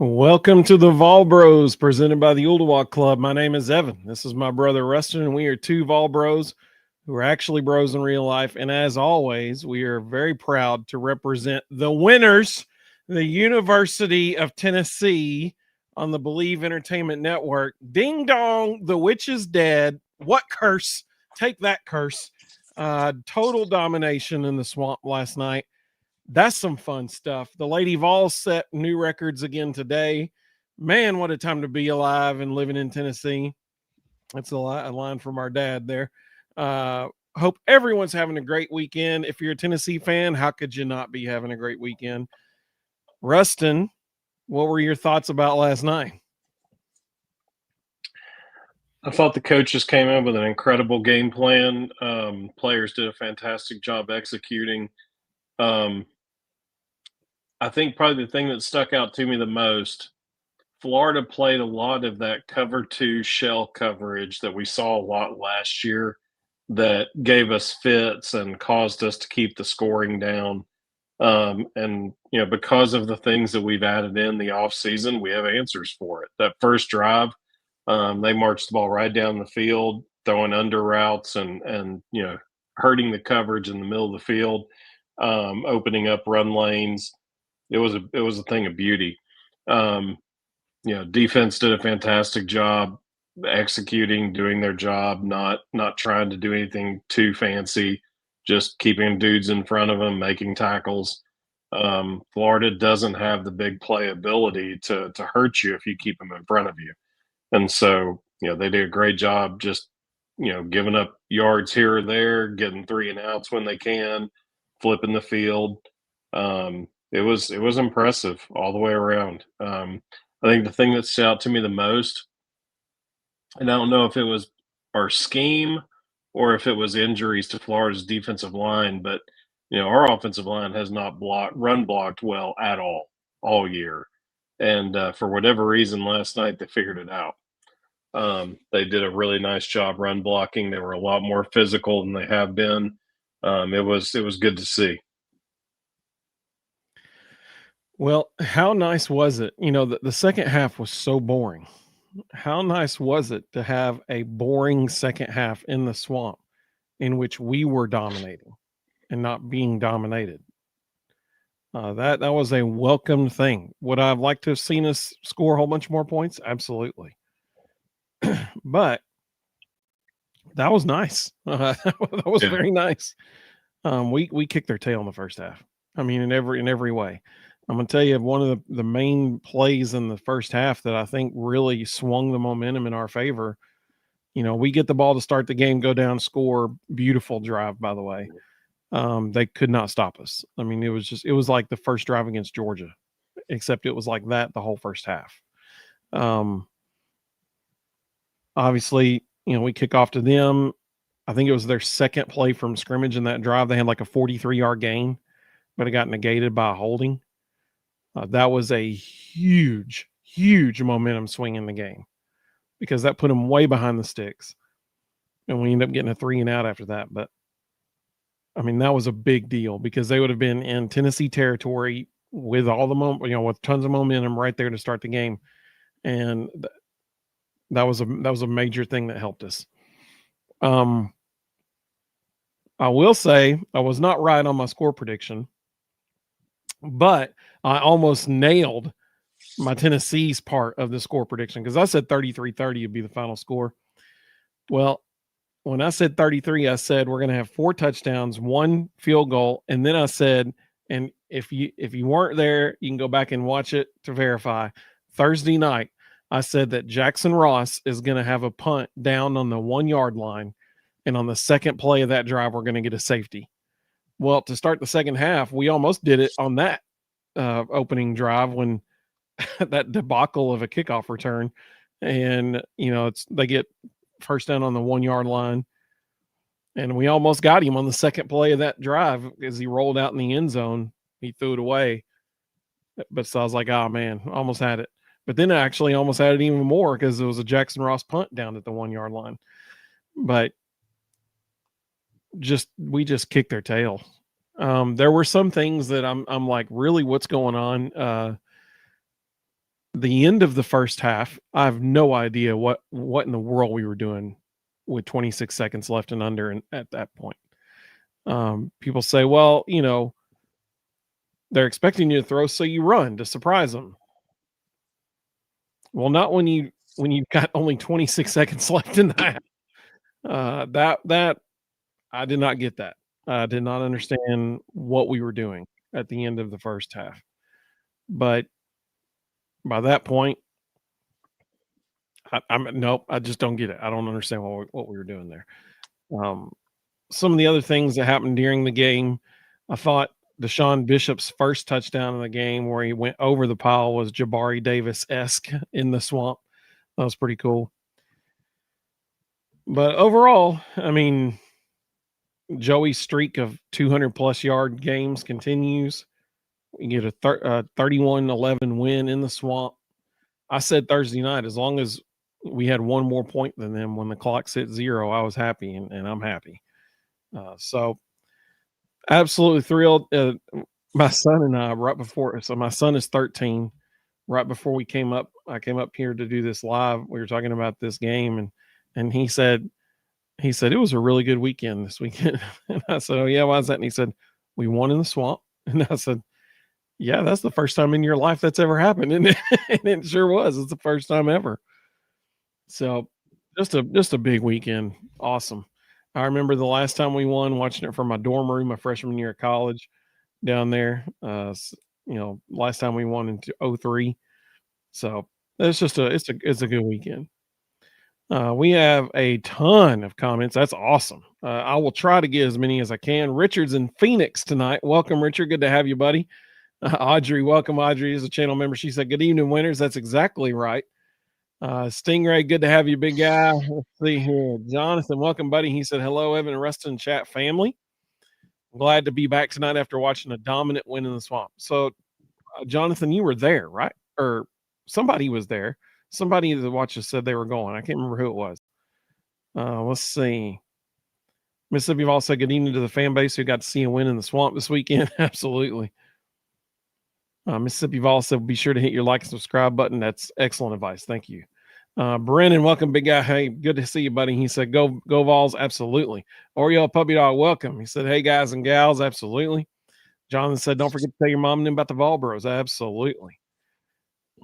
Welcome to the Vol Bros, presented by the Oldawalk Club. My name is Evan. This is my brother Ruston, and we are two Vol Bros who are actually bros in real life. And as always, we are very proud to represent the winners, the University of Tennessee, on the Believe Entertainment Network. Ding dong, the witch is dead. What curse? Take that curse. Total domination in the swamp last night. That's some fun stuff. The Lady Vols set new records again today. Man, what a time to be alive and living in Tennessee. That's a line from our dad there. Hope everyone's having a great weekend. If you're a Tennessee fan, how could you not be having a great weekend? Ruston, what were your thoughts about last night? I thought the coaches came in with an incredible game plan. Players did a fantastic job executing. Um, I think probably the thing that stuck out to me the most, Florida played a lot of that cover two shell coverage that we saw a lot last year that gave us fits and caused us to keep the scoring down. Because of the things that we've added in the offseason, we have answers for it. That first drive, they marched the ball right down the field, throwing under routes and hurting the coverage in the middle of the field, opening up run lanes. It was a thing of beauty. Um, Defense did a fantastic job executing, doing their job, not trying to do anything too fancy, just keeping dudes in front of them, making tackles. Florida doesn't have the big play ability to hurt you if you keep them in front of you. And so, they did a great job just, giving up yards here or there, getting 3 and outs when they can, flipping the field. It was impressive all the way around. I think the thing that stood out to me the most, and I don't know if it was our scheme or if it was injuries to Florida's defensive line, but our offensive line has not run blocked well at all year. And for whatever reason, last night they figured it out. They did a really nice job run blocking. They were a lot more physical than they have been. It was good to see. Well, how nice was it? The second half was so boring. How nice was it to have a boring second half in the swamp in which we were dominating and not being dominated? That was a welcome thing. Would I have liked to have seen us score a whole bunch more points? Absolutely. But that was nice. That was very nice. We kicked their tail in the first half. I mean, in every way. I'm going to tell you one of the main plays in the first half that I think really swung the momentum in our favor. We get the ball to start the game, go down, score. Beautiful drive, by the way. They could not stop us. I mean, it was like the first drive against Georgia, except it was like that the whole first half. Obviously, we kick off to them. I think it was their second play from scrimmage in that drive. They had like a 43-yard gain, but it got negated by a holding. That was a huge, huge momentum swing in the game because that put them way behind the sticks. And we ended up getting a 3-and-out after that. But, I mean, that was a big deal because they would have been in Tennessee territory with all the with tons of momentum right there to start the game. And that was a major thing that helped us. I will say I was not right on my score prediction, but I almost nailed my Tennessee's part of the score prediction because I said 33-30 would be the final score. Well, when I said 33, I said we're going to have 4 touchdowns, 1 field goal, and then I said, and if you weren't there, you can go back and watch it to verify. Thursday night, I said that Jackson Ross is going to have a punt down on the 1-yard line, and on the second play of that drive, we're going to get a safety. Well, to start the second half, we almost did it on that opening drive when that debacle of a kickoff return, and they get first down on the 1-yard line, and we almost got him on the second play of that drive as he rolled out in the end zone. He threw it away, but so I was like, oh man, almost had it. But then I actually almost had it even more because it was a Jackson Ross punt down at the 1-yard line. But we just kicked their tail. There were some things that I'm like, really, what's going on? the end of the first half, I have no idea what in the world we were doing with 26 seconds left and under and at that point. People say, well, they're expecting you to throw, so you run to surprise them. Well, not when you've got only 26 seconds left in the half. That I did not get that. I did not understand what we were doing at the end of the first half. But by that point, nope, I just don't get it. I don't understand what we were doing there. Some of the other things that happened during the game, I thought Deshaun Bishop's first touchdown in the game where he went over the pile was Jabari Davis-esque in the swamp. That was pretty cool. But overall, I mean, Joey's streak of 200-plus yard games continues. We get a 31-11 win in the swamp. I said Thursday night, as long as we had one more point than them when the clock's hit 0, I was happy, and I'm happy. So absolutely thrilled. My son and I, right before, so my son is 13. Right before I came up here to do this live. We were talking about this game, and he said it was a really good weekend this weekend. And I said, oh yeah, why is that? And he said, we won in the swamp. And I said, yeah, that's the first time in your life that's ever happened, and it sure was. It's the first time ever. So just a big weekend. Awesome. I remember the last time we won, watching it from my dorm room my freshman year of college down there. Last time we won in 2003. So it's just it's a good weekend. We have a ton of comments. That's awesome. I will try to get as many as I can. Richard's in Phoenix tonight. Welcome, Richard. Good to have you, buddy. Audrey, welcome. Audrey is a channel member. She said, good evening, winners. That's exactly right. Stingray, good to have you, big guy. Let's see here. Jonathan, welcome, buddy. He said, hello, Evan and Ruston chat family. I'm glad to be back tonight after watching a dominant win in the swamp. So, Jonathan, you were there, right? Or somebody was there. Somebody that watched us said they were going. I can't remember who it was. Let's see. Mississippi Vol said, good evening to the fan base who got to see a win in the swamp this weekend. Absolutely. Mississippi Vol said, be sure to hit your like and subscribe button. That's excellent advice. Thank you. Brennan, welcome, big guy. Hey, good to see you, buddy. He said, go Vols. Absolutely. Oreo Puppy Dog, welcome. He said, hey, guys and gals. Absolutely. Jonathan said, don't forget to tell your mom and them about the Vol Bros. Absolutely.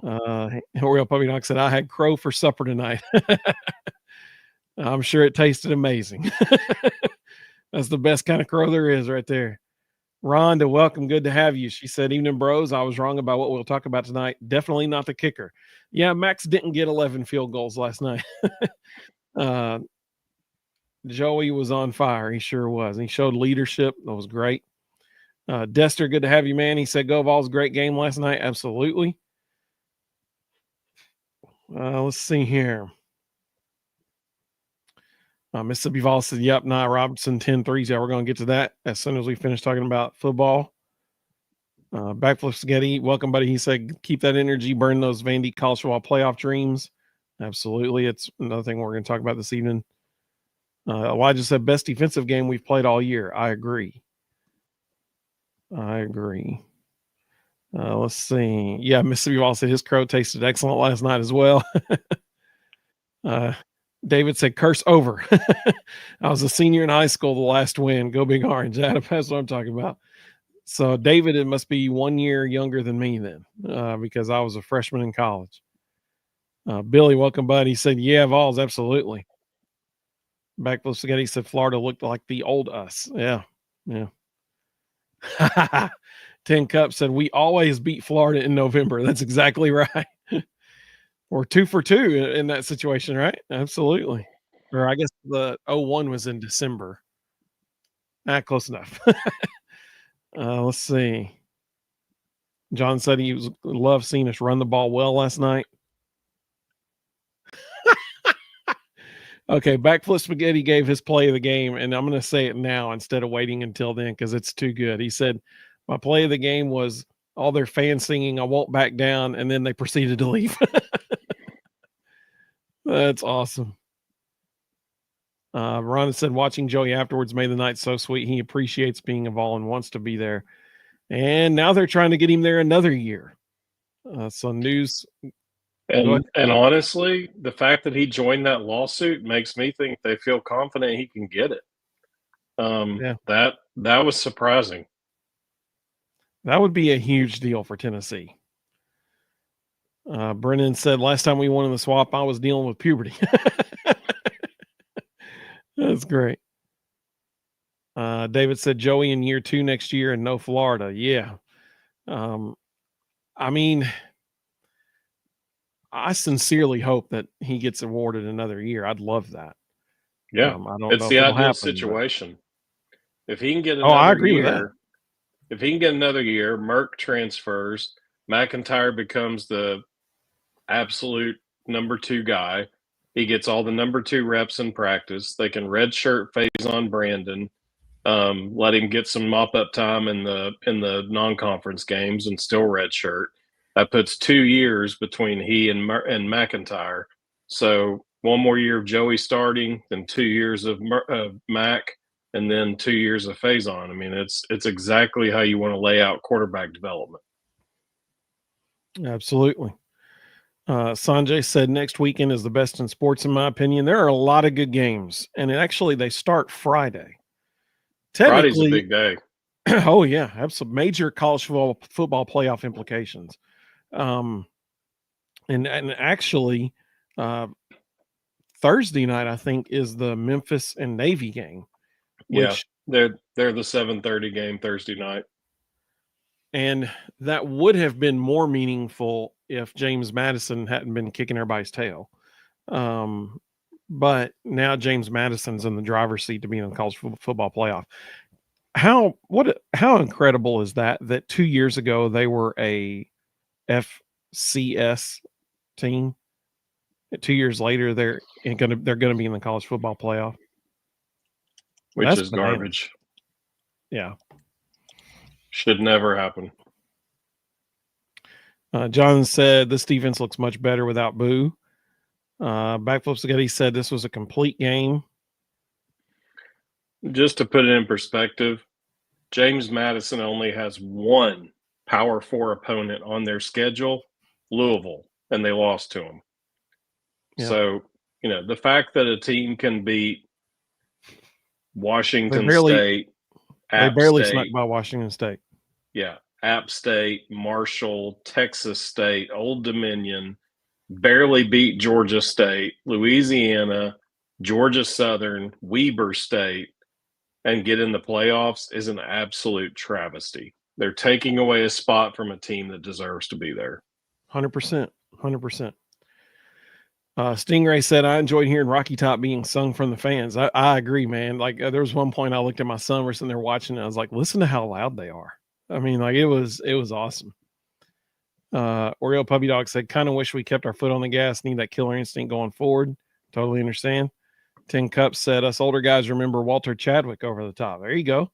Oreo Puppy Dog said, I had crow for supper tonight. I'm sure it tasted amazing. That's the best kind of crow there is right there. Rhonda, welcome. Good to have you. She said, evening, bros. I was wrong about what we'll talk about tonight. Definitely not the kicker. Yeah, Max didn't get 11 field goals last night. Joey was on fire. He sure was. He showed leadership. That was great. Dester, good to have you, man. He said, go Vols, great game last night. Absolutely. Let's see here. Mississippi Vol said, yep, Nia Robertson, 10 threes. Yeah, we're going to get to that as soon as we finish talking about football. Backflip Spaghetti, welcome, buddy. He said, keep that energy, burn those Vandy college football playoff dreams. Absolutely. It's another thing we're going to talk about this evening. Elijah said, best defensive game we've played all year. I agree. Let's see. Yeah, Mississippi Vol said his crow tasted excellent last night as well. David said, curse over. I was a senior in high school, the last win. Go Big Orange. That's what I'm talking about. So, David, it must be 1 year younger than me then, because I was a freshman in college. Billy, welcome, bud. He said, yeah, Vols, absolutely. Backflip Spaghetti said Florida looked like the old us. Yeah. 10 Cup said, we always beat Florida in November. That's exactly right. We're 2 for 2 in that situation, right? Absolutely. Or I guess the 0-1 was in December. Close enough. Let's see. John said he loved seeing us run the ball well last night. Okay, Backflip Spaghetti gave his play of the game, and I'm going to say it now instead of waiting until then because it's too good. He said, my play of the game was all their fans singing, I won't back down, and then they proceeded to leave. That's awesome. Ron said, watching Joey afterwards made the night so sweet. He appreciates being involved and wants to be there. And now they're trying to get him there another year. So news And honestly, the fact that he joined that lawsuit makes me think they feel confident he can get it. That was surprising. That would be a huge deal for Tennessee. Brennan said, last time we won in the swap, I was dealing with puberty. That's great. David said, Joey in year 2 next year and no Florida. Yeah. I mean, I sincerely hope that he gets awarded another year. I'd love that. Yeah. I don't it's know the if it'll ideal happen, situation. If he can get I another agree with that. year, if he can get another year, Merck transfers, McIntyre becomes the absolute number 2 guy. He gets all the number 2 reps in practice. They can redshirt phase on Brandon, let him get some mop-up time in the non-conference games and still redshirt. That puts 2 years between he and McIntyre. So 1 more year of Joey starting, then 2 years of Mac, and then 2 years of Faison. I mean, it's exactly how you want to lay out quarterback development. Absolutely. Sanjay said next weekend is the best in sports, in my opinion. There are a lot of good games, and they start Friday. Friday's a big day. Oh yeah, absolutely. Major college football playoff implications. And actually, Thursday night I think is the Memphis and Navy game. Which they're the 7:30 game Thursday night. And that would have been more meaningful if James Madison hadn't been kicking everybody's tail. But now James Madison's in the driver's seat to be in the college football playoff. How incredible is that 2 years ago they were a FCS team. 2 years later they're going to be in the college football playoff, which is garbage. Yeah, should never happen. John said this defense looks much better without Boo. Backflip Spaghetti said this was a complete game. Just to put it in perspective, James Madison only has 1 Power 4 opponent on their schedule, Louisville, and they lost to him. Yeah. So, the fact that a team can beat Washington State, they barely snuck by Washington State. Yeah. App State, Marshall, Texas State, Old Dominion, barely beat Georgia State, Louisiana, Georgia Southern, Weber State, and get in the playoffs is an absolute travesty. They're taking away a spot from a team that deserves to be there. 100%. 100%. Stingray said, I enjoyed hearing Rocky Top being sung from the fans. I agree, man. Like there was one point I looked at my son, we're sitting there watching, and I was like, listen to how loud they are. I mean, like it was awesome. Oreo Puppy Dog said, kind of wish we kept our foot on the gas, need that killer instinct going forward. Totally understand. 10 Cups said, us older guys remember Walter Chadwick over the top. There you go.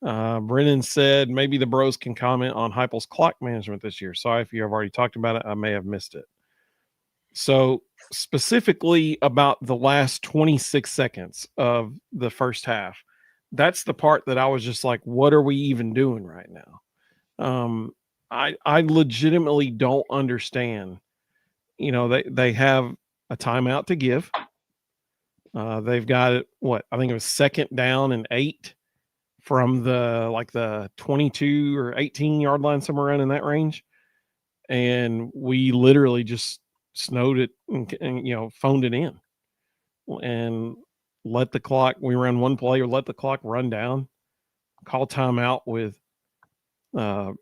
Brennan said, maybe the bros can comment on Heupel's clock management this year. Sorry if you have already talked about it. I may have missed it. So specifically about the last 26 seconds of the first half, that's the part that I was just like, what are we even doing right now? I legitimately don't understand. They have a timeout to give. They've got it. I think it was 2nd down and 8 from the 22 or 18 yard line, somewhere around in that range. And we literally just snowed it and phoned it in and let the clock. We ran one play or let the clock run down, call timeout with, was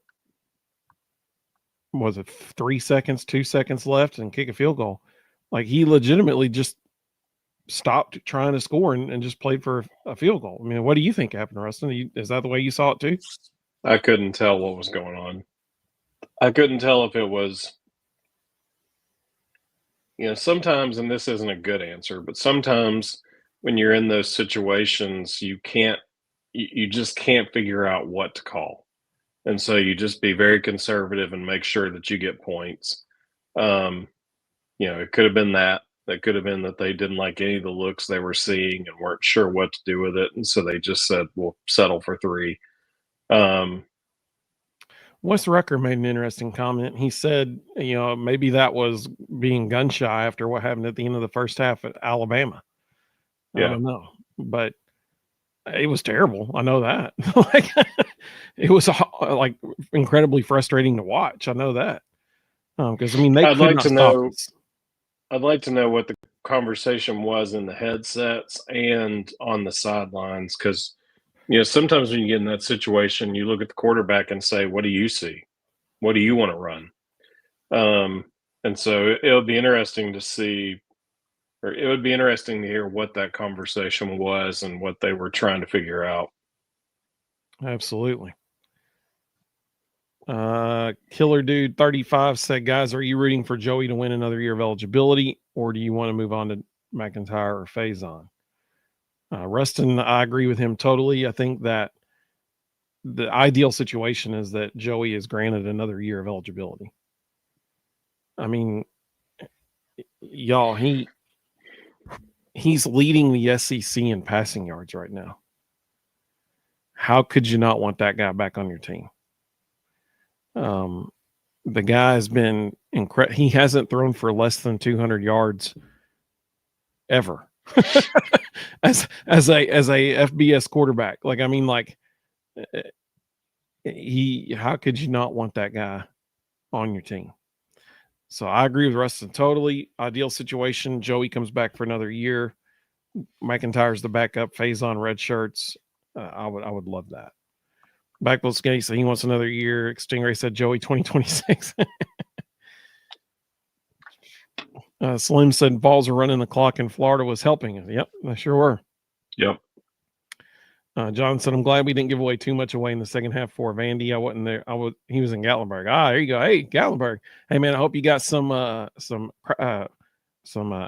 it 3 seconds, 2 seconds left, and kick a field goal. Like he legitimately just stopped trying to score and just played for a field goal. I mean, what do you think happened, Ruston? Is that the way you saw it too? I couldn't tell what was going on. I couldn't tell if it was, sometimes, and this isn't a good answer, but sometimes when you're in those situations, you just can't figure out what to call. And so you just be very conservative and make sure that you get points. It could have been that. It could have been that they didn't like any of the looks they were seeing and weren't sure what to do with it. And so they just said, we'll settle for 3. Wes Rucker made an interesting comment. He said, maybe that was being gun shy after what happened at the end of the first half at Alabama. Yeah. I don't know, but it was terrible. I know that. Like, it was like incredibly frustrating to watch. I know that because I mean they I'd could like not to stop know. us. I'd like to know what the conversation was in the headsets and on the sidelines, because sometimes when you get in that situation, you look at the quarterback and say, "What do you see? What do you want to run?" And so it'll be interesting to see, or it would be interesting to hear what that conversation was and what they were trying to figure out. Absolutely. Killer Dude 35 said, guys, are you rooting for Joey to win another year of eligibility, or do you want to move on to McIntyre or Faison? Ruston, I agree with him totally. I think that the ideal situation is that Joey is granted another year of eligibility. I mean, y'all, he's leading the SEC in passing yards right now. How could you not want that guy back on your team? The guy has been incredible. He hasn't thrown for less than 200 yards ever as a FBS quarterback. Like, I mean, like how could you not want that guy on your team? So I agree with Rustin totally. Ideal situation. Joey comes back for another year. McIntyre's the backup, Faison red shirts. I would love that. Backville Skinny said he wants another year. Stingray said Joey 2026. Slim said balls are running the clock in Florida was helping us. Yep, they sure were. Yep. John said, I'm glad we didn't give away too much away in the second half for Vandy. I wasn't there. He was in Gatlinburg. There you go. Hey, Gatlinburg. Hey man, I hope you got some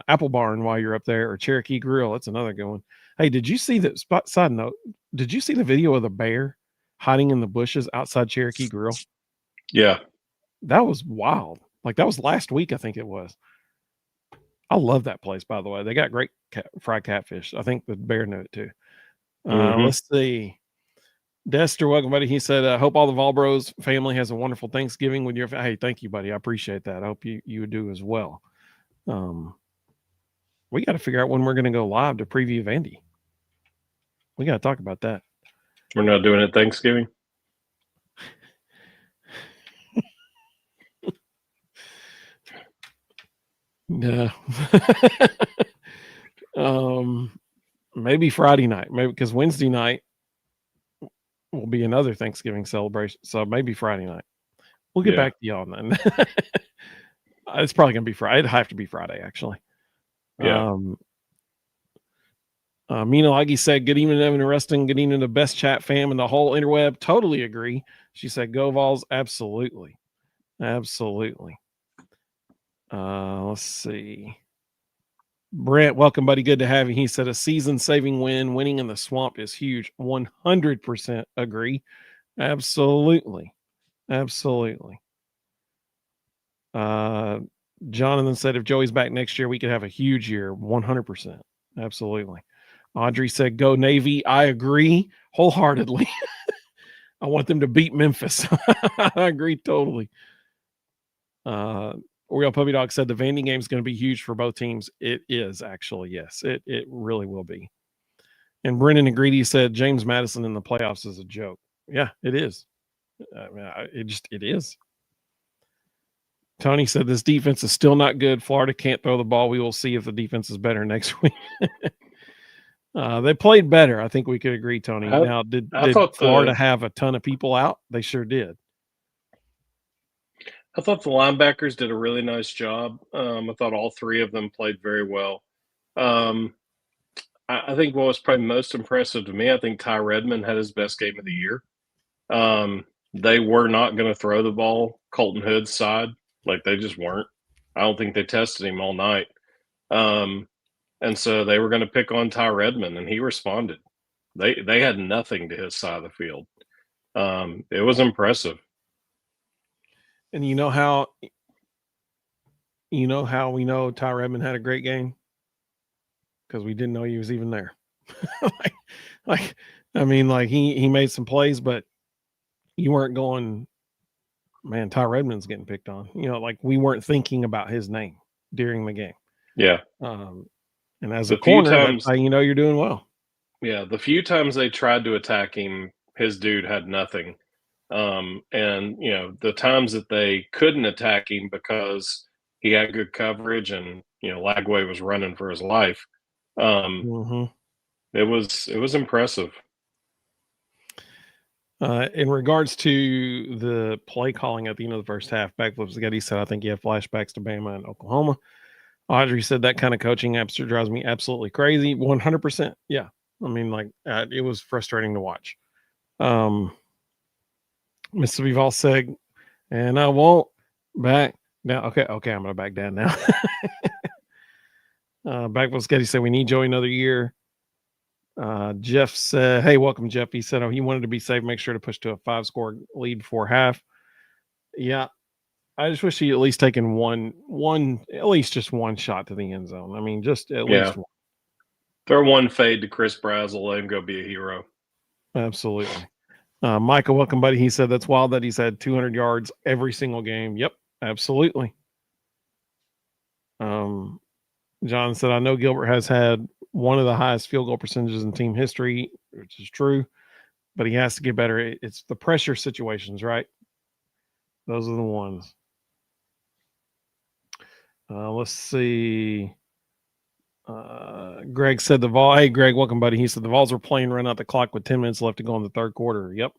Apple Barn while you're up there, or Cherokee Grill. That's another good one. Hey, did you see the side note? Did you see the video of the bear hiding in the bushes outside Cherokee Grill? Yeah. That was wild. Like, that was last week, I think it was. I love that place, by the way. They got great fried catfish. I think the bear knew it too. Let's see. Dester, welcome, buddy. He said, I hope all the Valbros family has a wonderful Thanksgiving with your Hey, thank you, buddy. I appreciate that. I hope you do as well. We got to figure out when we're going to go live to preview Vandy. We got to talk about that. We're not doing it Thanksgiving. Yeah. Maybe Friday night, maybe because Wednesday night will be another Thanksgiving celebration. So maybe Friday night. We'll get back to y'all then. It's probably gonna be Friday. It'd have to be Friday, actually. Yeah. Mina Laggy said, good evening, Evan and Rustin. Good evening to the best chat fam and the whole interweb. Totally agree. She said, go Vols. Absolutely. Absolutely. Let's see. Brent, welcome, buddy. Good to have you. He said a season-saving win. Winning in the swamp is huge. 100% agree. Absolutely. Absolutely. Jonathan said if Joey's back next year, we could have a huge year. 100%. Absolutely. Audrey said, go Navy. I agree wholeheartedly. I want them to beat Memphis. I agree totally. Oriole Puppy Dog said the Vandy game is going to be huge for both teams. It is actually, yes. It really will be. And Brennan and Greedy said James Madison in the playoffs is a joke. Yeah, it is. I mean, it is. Tony said this defense is still not good. Florida can't throw the ball. We will see if the defense is better next week. They played better. I think we could agree, Tony. Now, did Florida have a ton of people out? They sure did. I thought the linebackers did a really nice job. I thought all three of them played very well. I think what was probably most impressive to me, I think Ty Redmond had his best game of the year. They were not going to throw the ball Colton Hood's side. Like, they just weren't. I don't think they tested him all night. And so they were going to pick on Ty Redmond, and he responded. They had nothing to his side of the field. It was impressive. And you know how we know Ty Redmond had a great game? Because we didn't know he was even there. He made some plays, but you weren't going, man, Ty Redmond's getting picked on. We weren't thinking about his name. during the game. Yeah. And as a corner, that's how you know you're doing well. Yeah, the few times they tried to attack him, his dude had nothing. And the times that they couldn't attack him because he had good coverage and Lagway was running for his life. Mm-hmm. It was impressive. In regards to the play calling at the end of the first half, Backflips Getty said, I think you have flashbacks to Bama and Oklahoma. Audrey said that kind of coaching drives me absolutely crazy. 100%. Yeah. I mean, it was frustrating to watch. Mr. Vival said, and I won't back down. Okay, I'm going to back down now. Backflips Getty said, we need Joey another year. Jeff said, hey, welcome, Jeff. He said, he wanted to be safe, make sure to push to a 5-score lead before half. Yeah, I just wish he at least taken at least just one shot to the end zone. I mean, just at least one. Throw one fade to Chris Brazel, let him go be a hero. Absolutely. Michael, welcome, buddy. He said that's wild that he's had 200 yards every single game. Yep, absolutely. John said, I know Gilbert has had one of the highest field goal percentages in team history, which is true, but he has to get better. It's the pressure situations, right? Those are the ones. Let's see. Greg said hey, Greg, welcome, buddy. He said the Vols were playing run out the clock with 10 minutes left to go in the third quarter. Yep.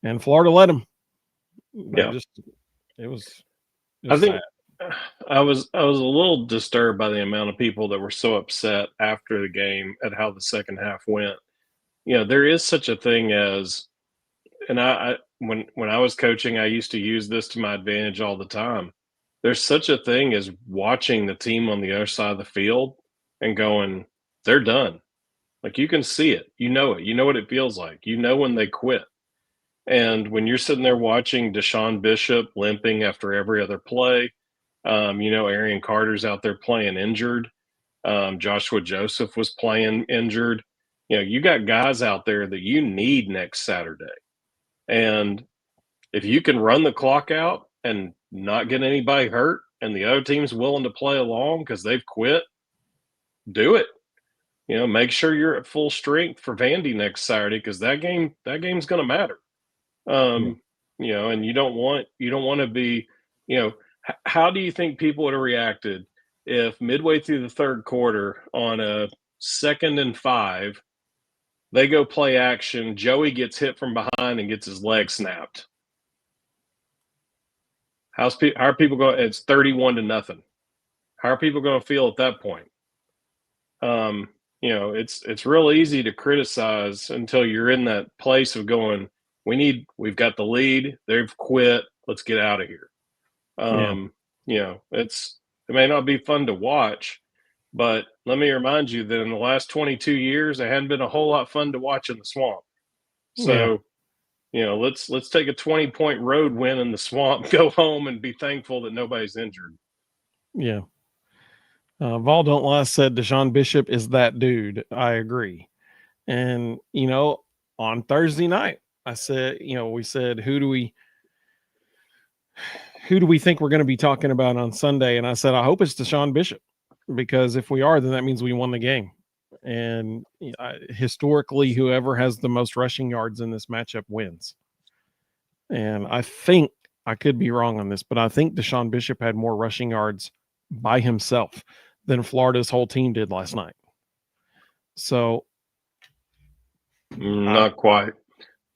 And Florida led them. Yeah. It was I think sad. I was a little disturbed by the amount of people that were so upset after the game at how the second half went. There is such a thing as, and when I was coaching, I used to use this to my advantage all the time. There's such a thing as watching the team on the other side of the field and going, they're done. Like, you can see it. You know it. You know what it feels like. You know when they quit. And when you're sitting there watching Deshaun Bishop limping after every other play, Arian Carter's out there playing injured. Joshua Joseph was playing injured. You got guys out there that you need next Saturday. And if you can run the clock out and not get anybody hurt and the other team's willing to play along because they've quit, do it. Make sure you're at full strength for Vandy next Saturday because that game's going to matter. And you don't want to be, how do you think people would have reacted if midway through the third quarter on a 2nd and 5, they go play action, Joey gets hit from behind and gets his leg snapped? How are people going? It's 31-0. How are people going to feel at that point? It's real easy to criticize until you're in that place of going, we've got the lead, they've quit, let's get out of here. It may not be fun to watch, but let me remind you that in the last 22 years, it hadn't been a whole lot fun to watch in the swamp. So, let's take a 20-point road win in the swamp, go home and be thankful that nobody's injured. Yeah. Vol Don't Lie said Deshaun Bishop is that dude. I agree. And, on Thursday night, I said, we said, who do we think we're going to be talking about on Sunday? And I said, I hope it's Deshaun Bishop, because if we are, then that means we won the game. And historically, whoever has the most rushing yards in this matchup wins. And I think, I could be wrong on this, but I think Deshaun Bishop had more rushing yards by himself than Florida's whole team did last night. So not quite.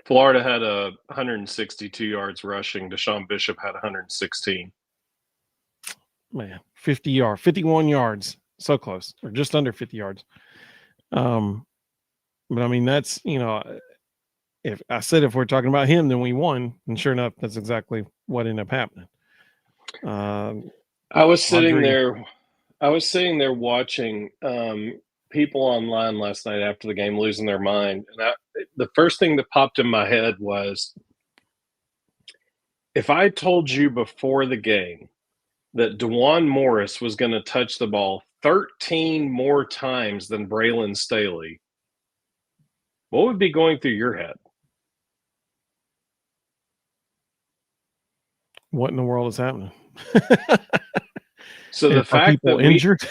Florida had 162 yards rushing. Deshaun Bishop had 116. Man, 51 yards. So close, or just under 50 yards. But I mean, that's, if we're talking about him, then we won. And sure enough, that's exactly what ended up happening. I was sitting there watching people online last night after the game losing their mind. And the first thing that popped in my head was, if I told you before the game that DeJuan Morris was going to touch the ball 13 more times than Braylon Staley, what would be going through your head? What in the world is happening? So the Are fact people that we injured?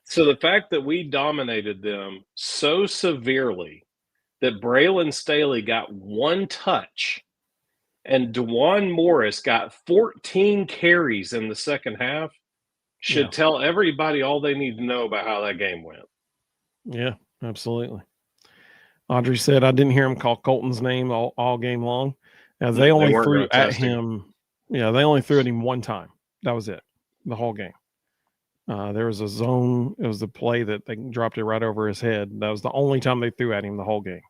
so the fact that we dominated them so severely that Braylon Staley got one touch and DeJuan Morris got 14 carries in the second half should Yeah. tell everybody all they need to know about how that game went. Yeah, absolutely. Audrey said, I didn't hear him call Colton's name all game long. As they only weren't threw gonna at test him. him. Yeah, they only threw at him one time. That was it, the whole game. There was a zone. It was the play that they dropped it right over his head. That was the only time they threw at him the whole game.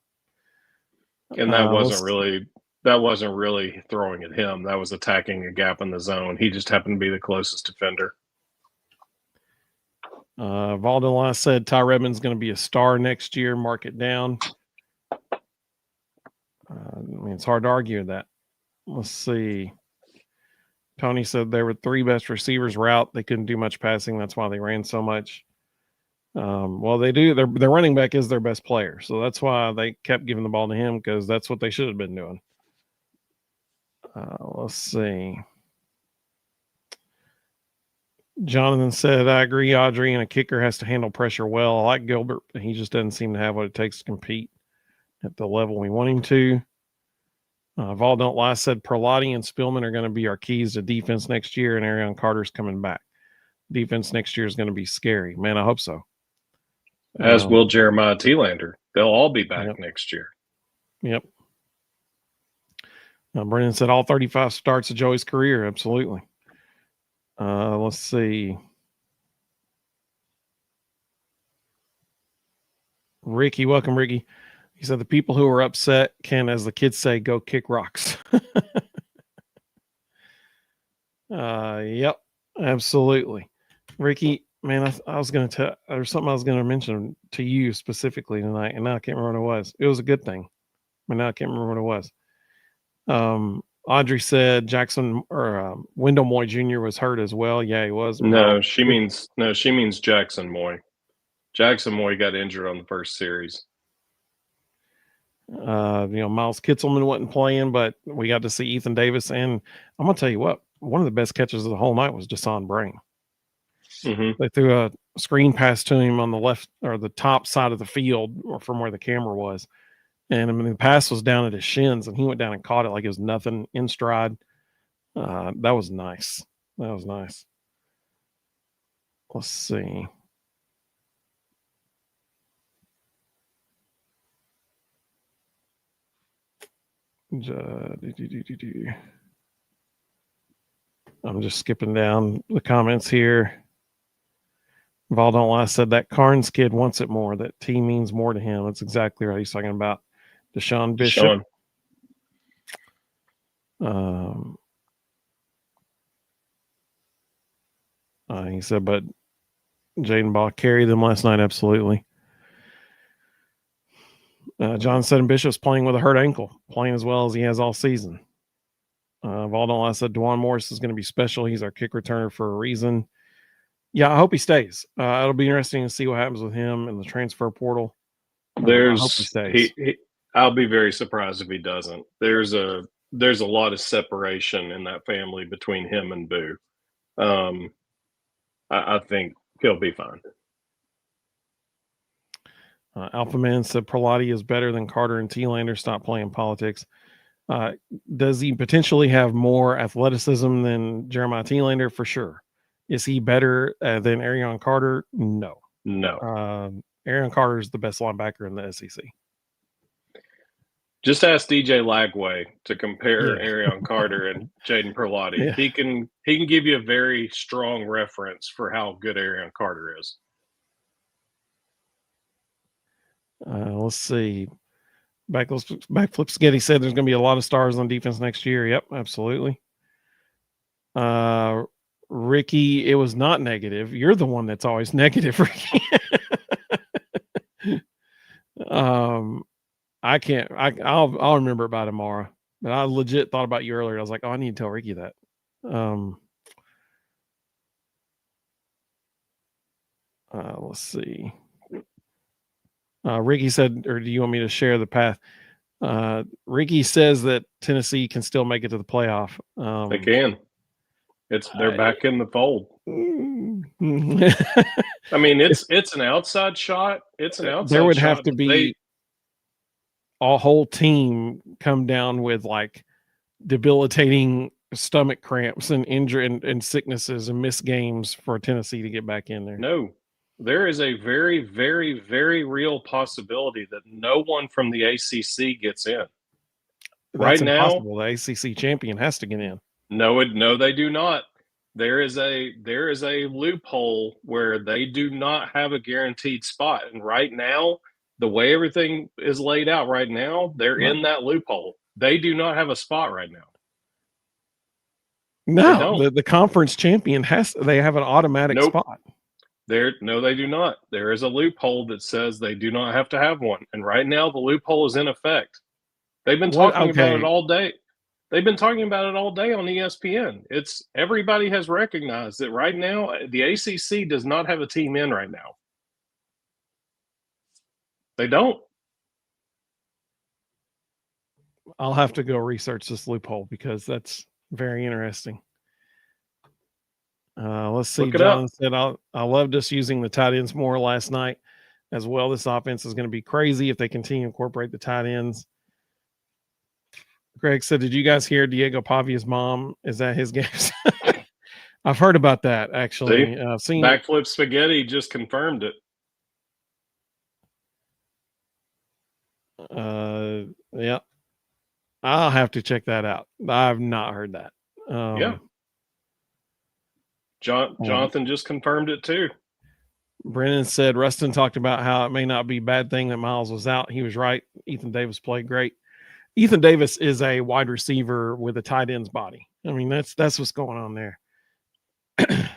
And that wasn't really throwing at him. That was attacking a gap in the zone. He just happened to be the closest defender. Valdemar said Ty Redmond's going to be a star next year. Mark it down. I mean, it's hard to argue with that. Let's see. Tony said they were three best receivers route. They couldn't do much passing. That's why they ran so much. Well, they do. Their running back is their best player. So that's why they kept giving the ball to him, because that's what they should have been doing. Let's see. Jonathan said, I agree, Audrey, and a kicker has to handle pressure well. I like Gilbert, but he just doesn't seem to have what it takes to compete at the level we want him to. Vol Don't Lie said Perlotti and Spillman are going to be our keys to defense next year, and Arion Carter's coming back. Defense next year is going to be scary. Man, I hope so. As will Jeremiah Thielander. They'll all be back next year. Yep. Brennan said all 35 starts of Joey's career. Absolutely. Let's see. Ricky, welcome, Ricky. He said the people who are upset can, as the kids say, go kick rocks. Yep, absolutely. Ricky, man, I was going to tell, there's something I was going to mention to you specifically tonight, and now I can't remember what it was. It was a good thing, but now I can't remember what it was. Audrey said Jackson or Wendell Moy Jr. was hurt as well. Yeah, he was. She means Jackson Moy. Jackson Moy got injured on the first series. Miles Kitzelman wasn't playing, but we got to see Ethan Davis, and I'm gonna tell you what, one of the best catches of the whole night was Desan Brain. Mm-hmm. They threw a screen pass to him on the left or the top side of the field, or from where the camera was. And I mean, the pass was down at his shins, and he went down and caught it like it was nothing in stride. That was nice. That was nice. Let's see. I'm just skipping down the comments here. Valdon said that Carnes kid wants it more. That T means more to him. That's exactly right. He's talking about Deshaun Bishop. He said, but Jaden Ball carried them last night. Absolutely. John said Bishop's playing with a hurt ankle, playing as well as he has all season. Valdon said DeJuan Morris is going to be special. He's our kick returner for a reason. Yeah, I hope he stays. It'll be interesting to see what happens with him in the transfer portal. I hope he stays. I'll be very surprised if he doesn't. There's a lot of separation in that family between him and Boo. I think he'll be fine. Alpha Man said Perlotti is better than Carter and Thielander. Stop playing politics. Does he potentially have more athleticism than Jeremiah Thielander? For sure. Is he better than Arion Carter? No. Arion Carter is the best linebacker in the SEC. Just ask DJ Lagway to compare Arion Carter and Jaden Perlotti. Yeah. He can give you a very strong reference for how good Arion Carter is. Let's see. Backflip Skitty said there's going to be a lot of stars on defense next year. Yep, absolutely. Ricky, it was not negative. You're the one that's always negative, Ricky. I can't. I'll remember it by tomorrow. But I legit thought about you earlier. I was like, oh, I need to tell Ricky that. Let's see. Ricky said, or do you want me to share the path? Ricky says that Tennessee can still make it to the playoff. They can. They're back in the fold. I mean, it's an outside shot. It's an outside there would shot, have to but be a whole team come down with like debilitating stomach cramps and injury and sicknesses and missed games for Tennessee to get back in there. no, there is a very, very, very real possibility that no one from the ACC gets in. That's Right now, impossible. The ACC champion has to get in. no, they do not. There is a loophole where they do not have a guaranteed spot, and right now, the way everything is laid out right now, they're Right. in that loophole. They do not have a spot right now. They No, don't. the conference champion they have an automatic Nope. spot. No, they do not. There is a loophole that says they do not have to have one, and right now the loophole is in effect. They've been talking about it all day. They've been talking about it all day on ESPN. It's everybody has recognized that right now the ACC does not have a team in right now. They don't. I'll have to go research this loophole because that's very interesting. Let's see. Look it John up. said, I loved us using the tight ends more last night as well. This offense is going to be crazy if they continue to incorporate the tight ends. Greg said, did you guys hear Diego Pavia's mom is at his games? I've heard about that, actually. See? I've seen Backflip Spaghetti just confirmed it. Yeah. I'll have to check that out. I've not heard that. Yeah. Jonathan just confirmed it too. Brennan said Ruston talked about how it may not be a bad thing that Miles was out. He was right. Ethan Davis played great. Ethan Davis is a wide receiver with a tight end's body. I mean, that's what's going on there.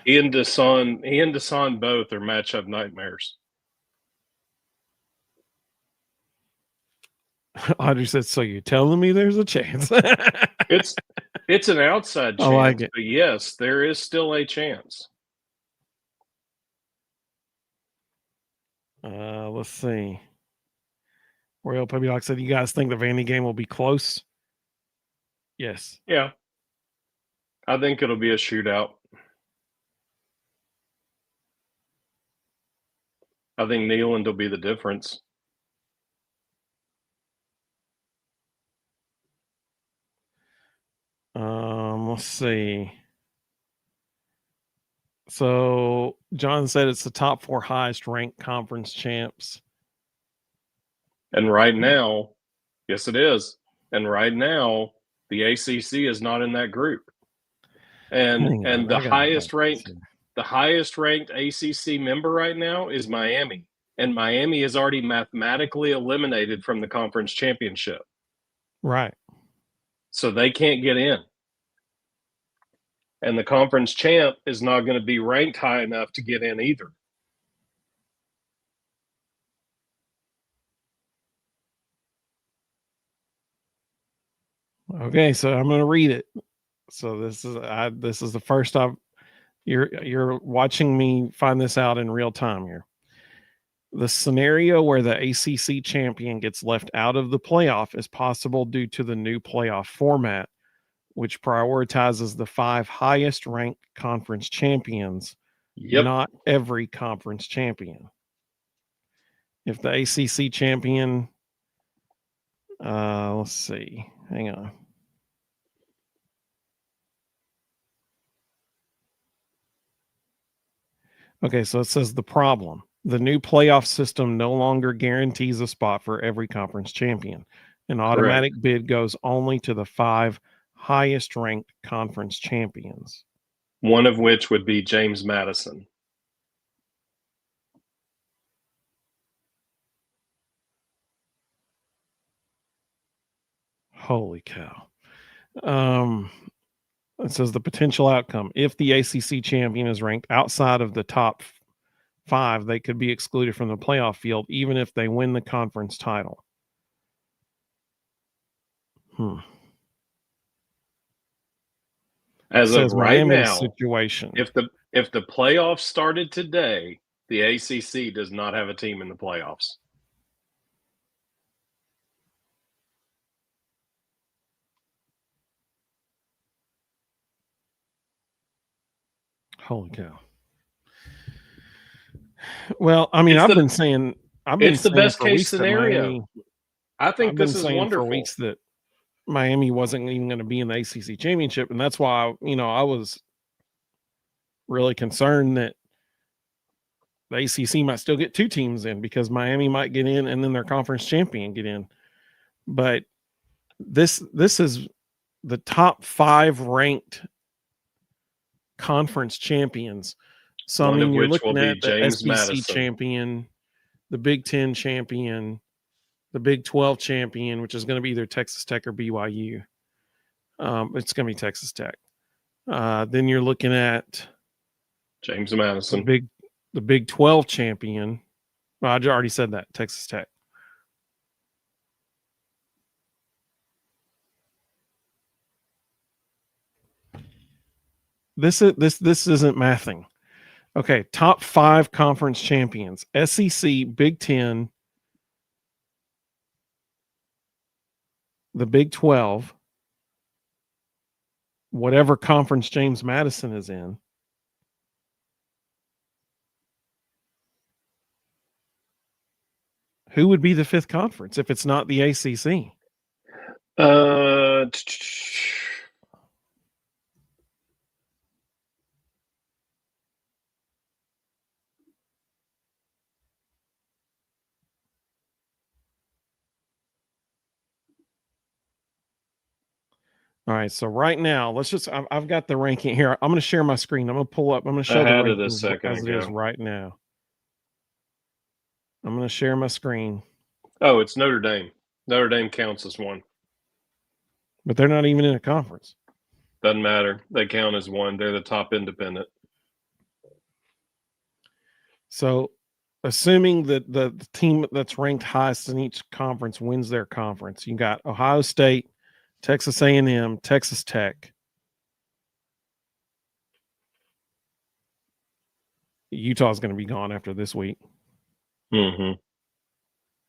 He and Deshaun both are matchup nightmares. Audrey said, so you're telling me there's a chance? It's an outside chance, I like it. but yes, there is still a chance. Let's see. Royal Puppy Dog said, you guys think the Vandy game will be close? Yes. Yeah. I think it'll be a shootout. I think Neyland will be the difference. Let's see. So John said it's the top 4 highest ranked conference champs. And right now, yes, it is. And right now, the ACC is not in that group. And the highest ranked ACC member right now is Miami. And Miami is already mathematically eliminated from the conference championship. Right. So they can't get in. And the conference champ is not going to be ranked high enough to get in either. Okay, so I'm going to read it. So this is the first you're watching me find this out in real time here. The scenario where the ACC champion gets left out of the playoff is possible due to the new playoff format, which prioritizes the 5 highest ranked conference champions, not every conference champion. If the ACC champion, let's see, hang on. Okay, so it says the problem. The new playoff system no longer guarantees a spot for every conference champion. An automatic bid goes only to the 5 highest ranked conference champions. One of which would be James Madison. Holy cow. It says the potential outcome. If the ACC champion is ranked outside of the top 5, they could be excluded from the playoff field, even if they win the conference title. As of right now, situation. If the playoffs started today, the ACC does not have a team in the playoffs. Holy cow. Well, I mean, I've been saying the best for case weeks scenario. that Miami, I think I've this been is saying wonderful. for weeks that Miami wasn't even going to be in the ACC championship, and that's why I was really concerned that the ACC might still get 2 teams in because Miami might get in and then their conference champion get in. But this is the top 5 ranked conference champions. So One I mean, of you're which will looking be at the James SBC Madison. champion, the Big 10 champion, the Big 12 champion, which is going to be either Texas Tech or BYU. It's going to be Texas Tech. Then you're looking at James Madison. the Big 12 champion. Well, I already said that, Texas Tech. This isn't mathing. Okay, top 5 conference champions: SEC, Big 10, the Big 12, whatever conference James Madison is in. Who would be the 5th conference if it's not the ACC? All right, so right now, I've got the ranking here. I'm going to share my screen. I'm going to pull up. I'm going to show the rankings as it is right now. I'm going to share my screen. Oh, it's Notre Dame. Notre Dame counts as 1. But they're not even in a conference. Doesn't matter. They count as 1. They're the top independent. So, assuming that the team that's ranked highest in each conference wins their conference, you got Ohio State, Texas A&M, Texas Tech. Utah's going to be gone after this week. Mm-hmm.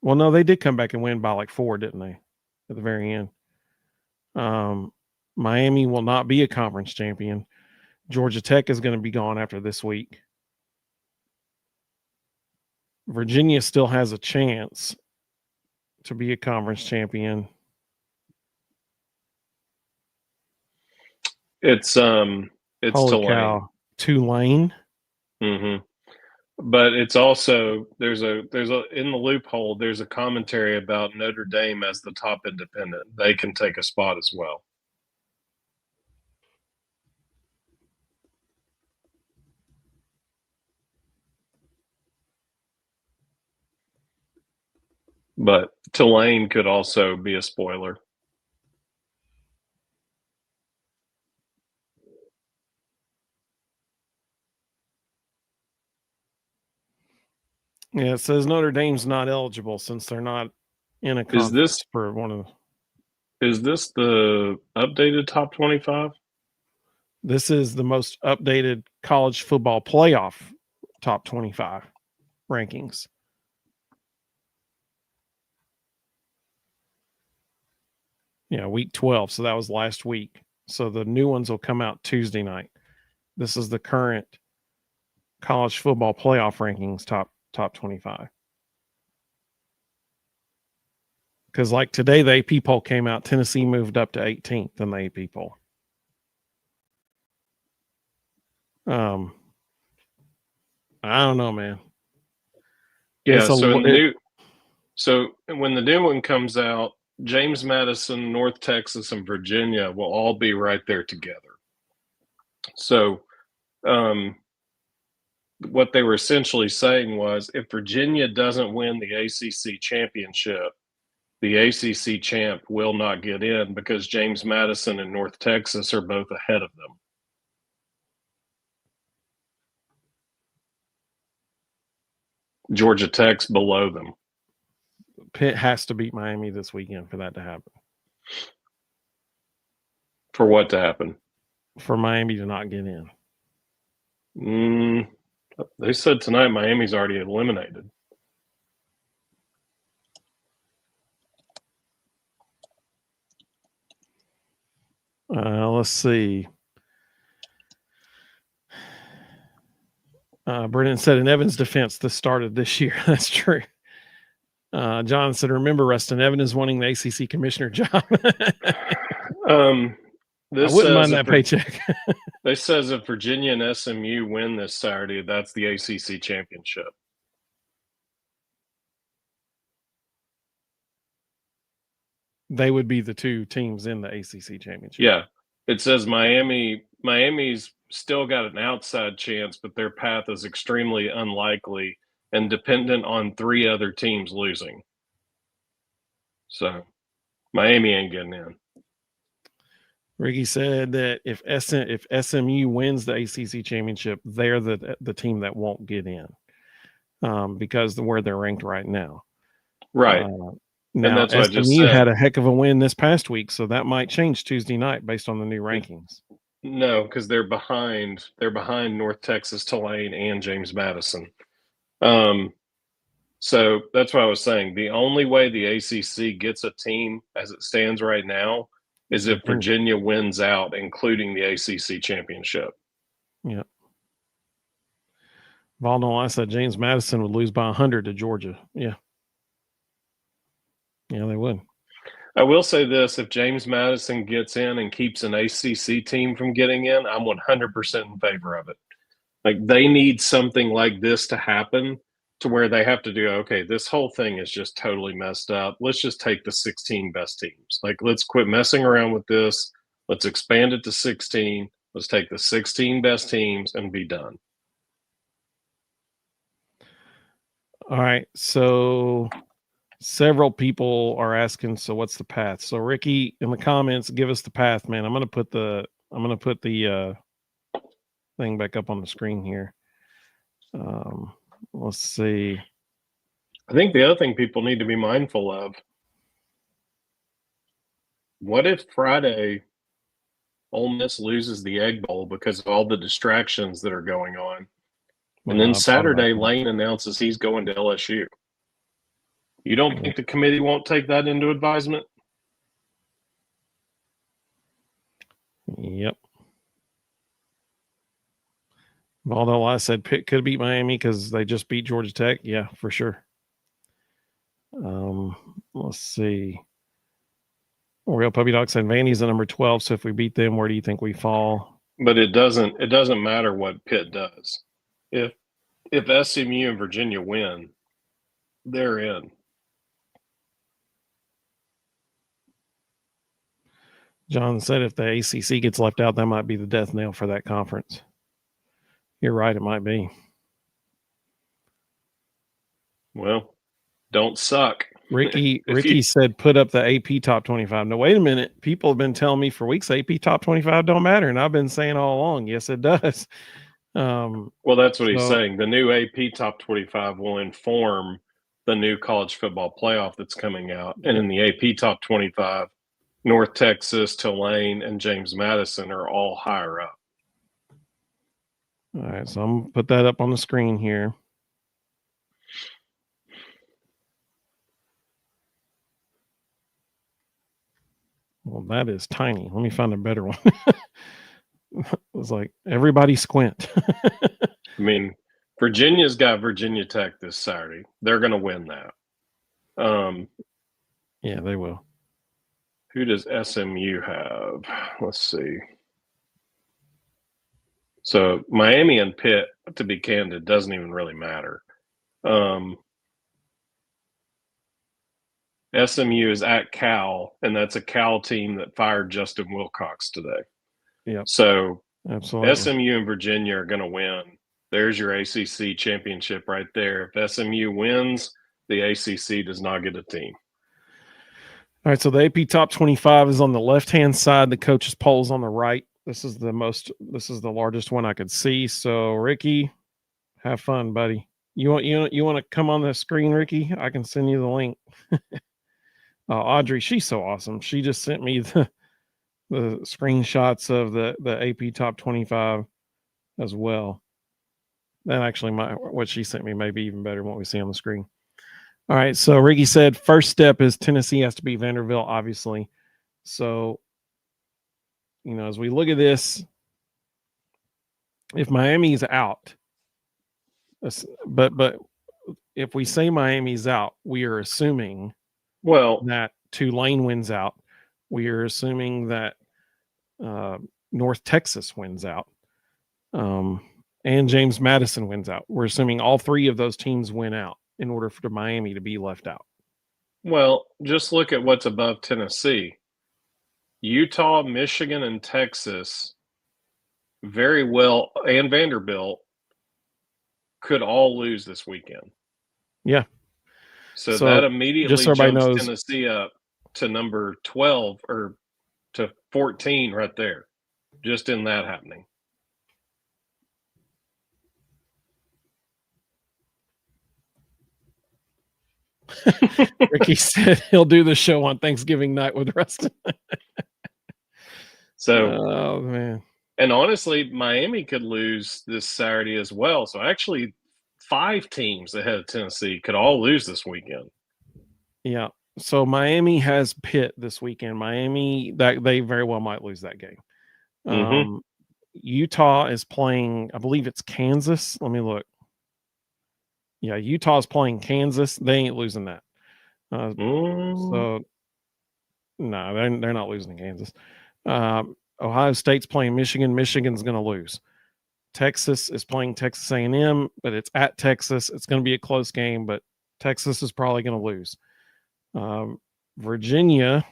Well, no, they did come back and win by like 4, didn't they? At the very end. Miami will not be a conference champion. Georgia Tech is going to be gone after this week. Virginia still has a chance to be a conference champion. It's Holy Tulane. Cow. Tulane. Mm-hmm. But it's also there's a in the loophole. There's a commentary about Notre Dame as the top independent. They can take a spot as well. But Tulane could also be a spoiler. Yeah, it says Notre Dame's not eligible since they're not in a conference for one of the. Is this the updated top 25? This is the most updated college football playoff top 25 rankings. Yeah, week 12. So that was last week. So the new ones will come out Tuesday night. This is the current college football playoff rankings top 25. Because like today, the AP poll came out. Tennessee moved up to 18th in the AP poll. I don't know, man. Yeah. So when the new one comes out, James Madison, North Texas, and Virginia will all be right there together. So, what they were essentially saying was, if Virginia doesn't win the ACC championship, the ACC champ will not get in because James Madison and North Texas are both ahead of them. Georgia Tech's below them. Pitt has to beat Miami this weekend for that to happen. For what to happen? For Miami to not get in. They said tonight Miami's already eliminated. Let's see. Brennan said in Evan's defense, this started this year. That's true. John said, remember, Ruston, Evan is wanting the ACC commissioner job. I wouldn't mind that paycheck. This says if Virginia and SMU win this Saturday, that's the ACC championship. They would be the two teams in the ACC championship. Yeah. It says Miami's still got an outside chance, but their path is extremely unlikely and dependent on 3 other teams losing. So Miami ain't getting in. Ricky said that if SMU wins the ACC championship, they're the team that won't get in because of where they're ranked right now. Right. Now, and that's what SMU I just said. had a heck of a win this past week, so that might change Tuesday night based on the new rankings. No, because they're behind. They're behind North Texas, Tulane, and James Madison. So that's what I was saying. The only way the ACC gets a team as it stands right now is if Virginia wins out, including the ACC championship. Yeah. Valdo, I said James Madison would lose by 100 to Georgia. Yeah. Yeah, they would. I will say this. If James Madison gets in and keeps an ACC team from getting in, I'm 100% in favor of it. Like, they need something like this to happen to where they have to do, okay, this whole thing is just totally messed up. Let's just take the 16 best teams. Like, let's quit messing around with this. Let's expand it to 16. Let's take the 16 best teams and be done. All right. So several people are asking, so what's the path? So Ricky, in the comments, give us the path, man. I'm gonna put the thing back up on the screen here. Let's see. I think the other thing people need to be mindful of, what if Friday Ole Miss loses the Egg Bowl because of all the distractions that are going on? And then Saturday, Lane announces he's going to LSU. You don't think the committee won't take that into advisement? Yep. Although I said Pitt could beat Miami because they just beat Georgia Tech. Yeah, for sure. Let's see. Real Puppy Dog said Vandy's the number 12. So if we beat them, where do you think we fall? But it doesn't matter what Pitt does. If SMU and Virginia win, they're in. John said if the ACC gets left out, that might be the death knell for that conference. You're right, it might be. Well, don't suck. Ricky said put up the AP top 25. Now, wait a minute. People have been telling me for weeks AP top 25 don't matter, and I've been saying all along, yes, it does. Well, that's what he's saying. The new AP top 25 will inform the new college football playoff that's coming out. And in the AP top 25, North Texas, Tulane, and James Madison are all higher up. All right, so I'm going to put that up on the screen here. Well, that is tiny. Let me find a better one. It was like, everybody squint. I mean, Virginia's got Virginia Tech this Saturday. They're going to win that. Yeah, they will. Who does SMU have? Let's see. So Miami and Pitt, to be candid, doesn't even really matter. SMU is at Cal, and that's a Cal team that fired Justin Wilcox today. Yeah. So absolutely, SMU and Virginia are going to win. There's your ACC championship right there. If SMU wins, the ACC does not get a team. All right, so the AP top 25 is on the left-hand side. The coaches poll is on the right. This is the largest one I could see. So Ricky, have fun, buddy. You want to come on the screen, Ricky? I can send you the link. Audrey, she's so awesome. She just sent me the screenshots of the AP top 25 as well. That actually what she sent me may be even better than what we see on the screen. All right, so Ricky said first step is Tennessee has to beat Vanderbilt, obviously. So, as we look at this, if Miami's out, But if we say Miami's out, we are assuming that Tulane wins out. We are assuming that North Texas wins out. And James Madison wins out. We're assuming all three of those teams win out in order for Miami to be left out. Well, just look at what's above Tennessee. Utah, Michigan, and Texas very well, and Vanderbilt could all lose this weekend. Yeah. So that immediately so jumps Tennessee up to number 12 or to 14 right there, just in that happening. Ricky said he'll do the show on Thanksgiving night with Ruston. So, oh man. And honestly, Miami could lose this Saturday as well. So actually 5 teams ahead of Tennessee could all lose this weekend. Yeah. So Miami has Pitt this weekend. Miami, that they very well might lose that game. Utah is playing, I believe it's Kansas. Let me look. Yeah, Utah's playing Kansas. They ain't losing that. So no, they're not losing to Kansas. Ohio State's playing Michigan. Michigan's going to lose. Texas is playing Texas A&M, but it's at Texas. It's going to be a close game, but Texas is probably going to lose. Virginia's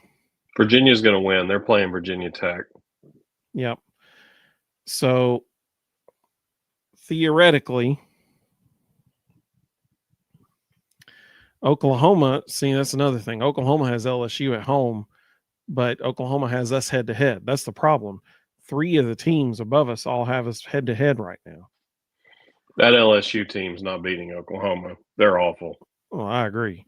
going to win. They're playing Virginia Tech. Yep. So theoretically, Oklahoma, see, that's another thing. Oklahoma has LSU at home, but Oklahoma has us head-to-head. That's the problem. 3 of the teams above us all have us head-to-head right now. That LSU team's not beating Oklahoma. They're awful. Well, I agree.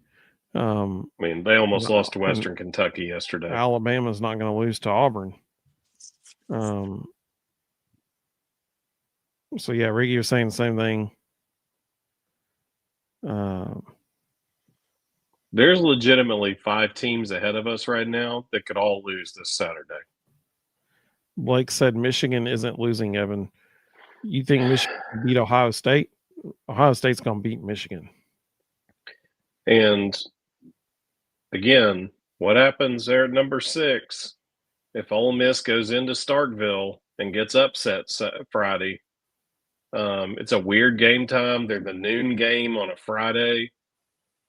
I mean, they almost lost to Western Kentucky yesterday. Alabama's not going to lose to Auburn. So, yeah, Ricky was saying the same thing. There's legitimately 5 teams ahead of us right now that could all lose this Saturday. Blake said Michigan isn't losing, Evan. You think Michigan beat Ohio State? Ohio State's going to beat Michigan. And again, what happens there at number 6 if Ole Miss goes into Starkville and gets upset Friday? It's a weird game time. They're the noon game on a Friday.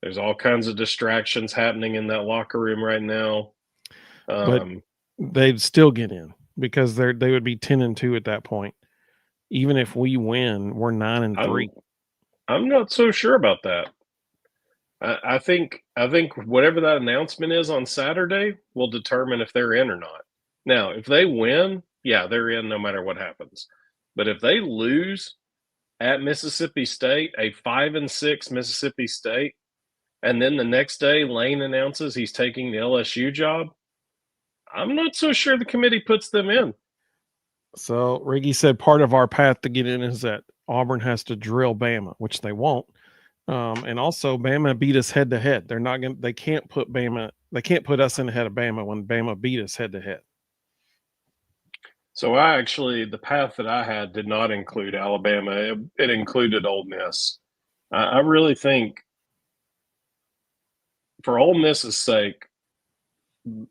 There's all kinds of distractions happening in that locker room right now. But they'd still get in because they would be 10-2 at that point. Even if we win, we're 9-3. I'm not so sure about that. I think whatever that announcement is on Saturday will determine if they're in or not. Now, if they win, yeah, they're in no matter what happens. But if they lose at Mississippi State, a 5-6 Mississippi State, and then the next day Lane announces he's taking the LSU job, I'm not so sure the committee puts them in. So Riggy said part of our path to get in is that Auburn has to drill Bama, which they won't. And also Bama beat us head to head. They can't put us in ahead of Bama when Bama beat us head to head. So the path that I had did not include Alabama. It included Ole Miss. I really think for Ole Miss's sake,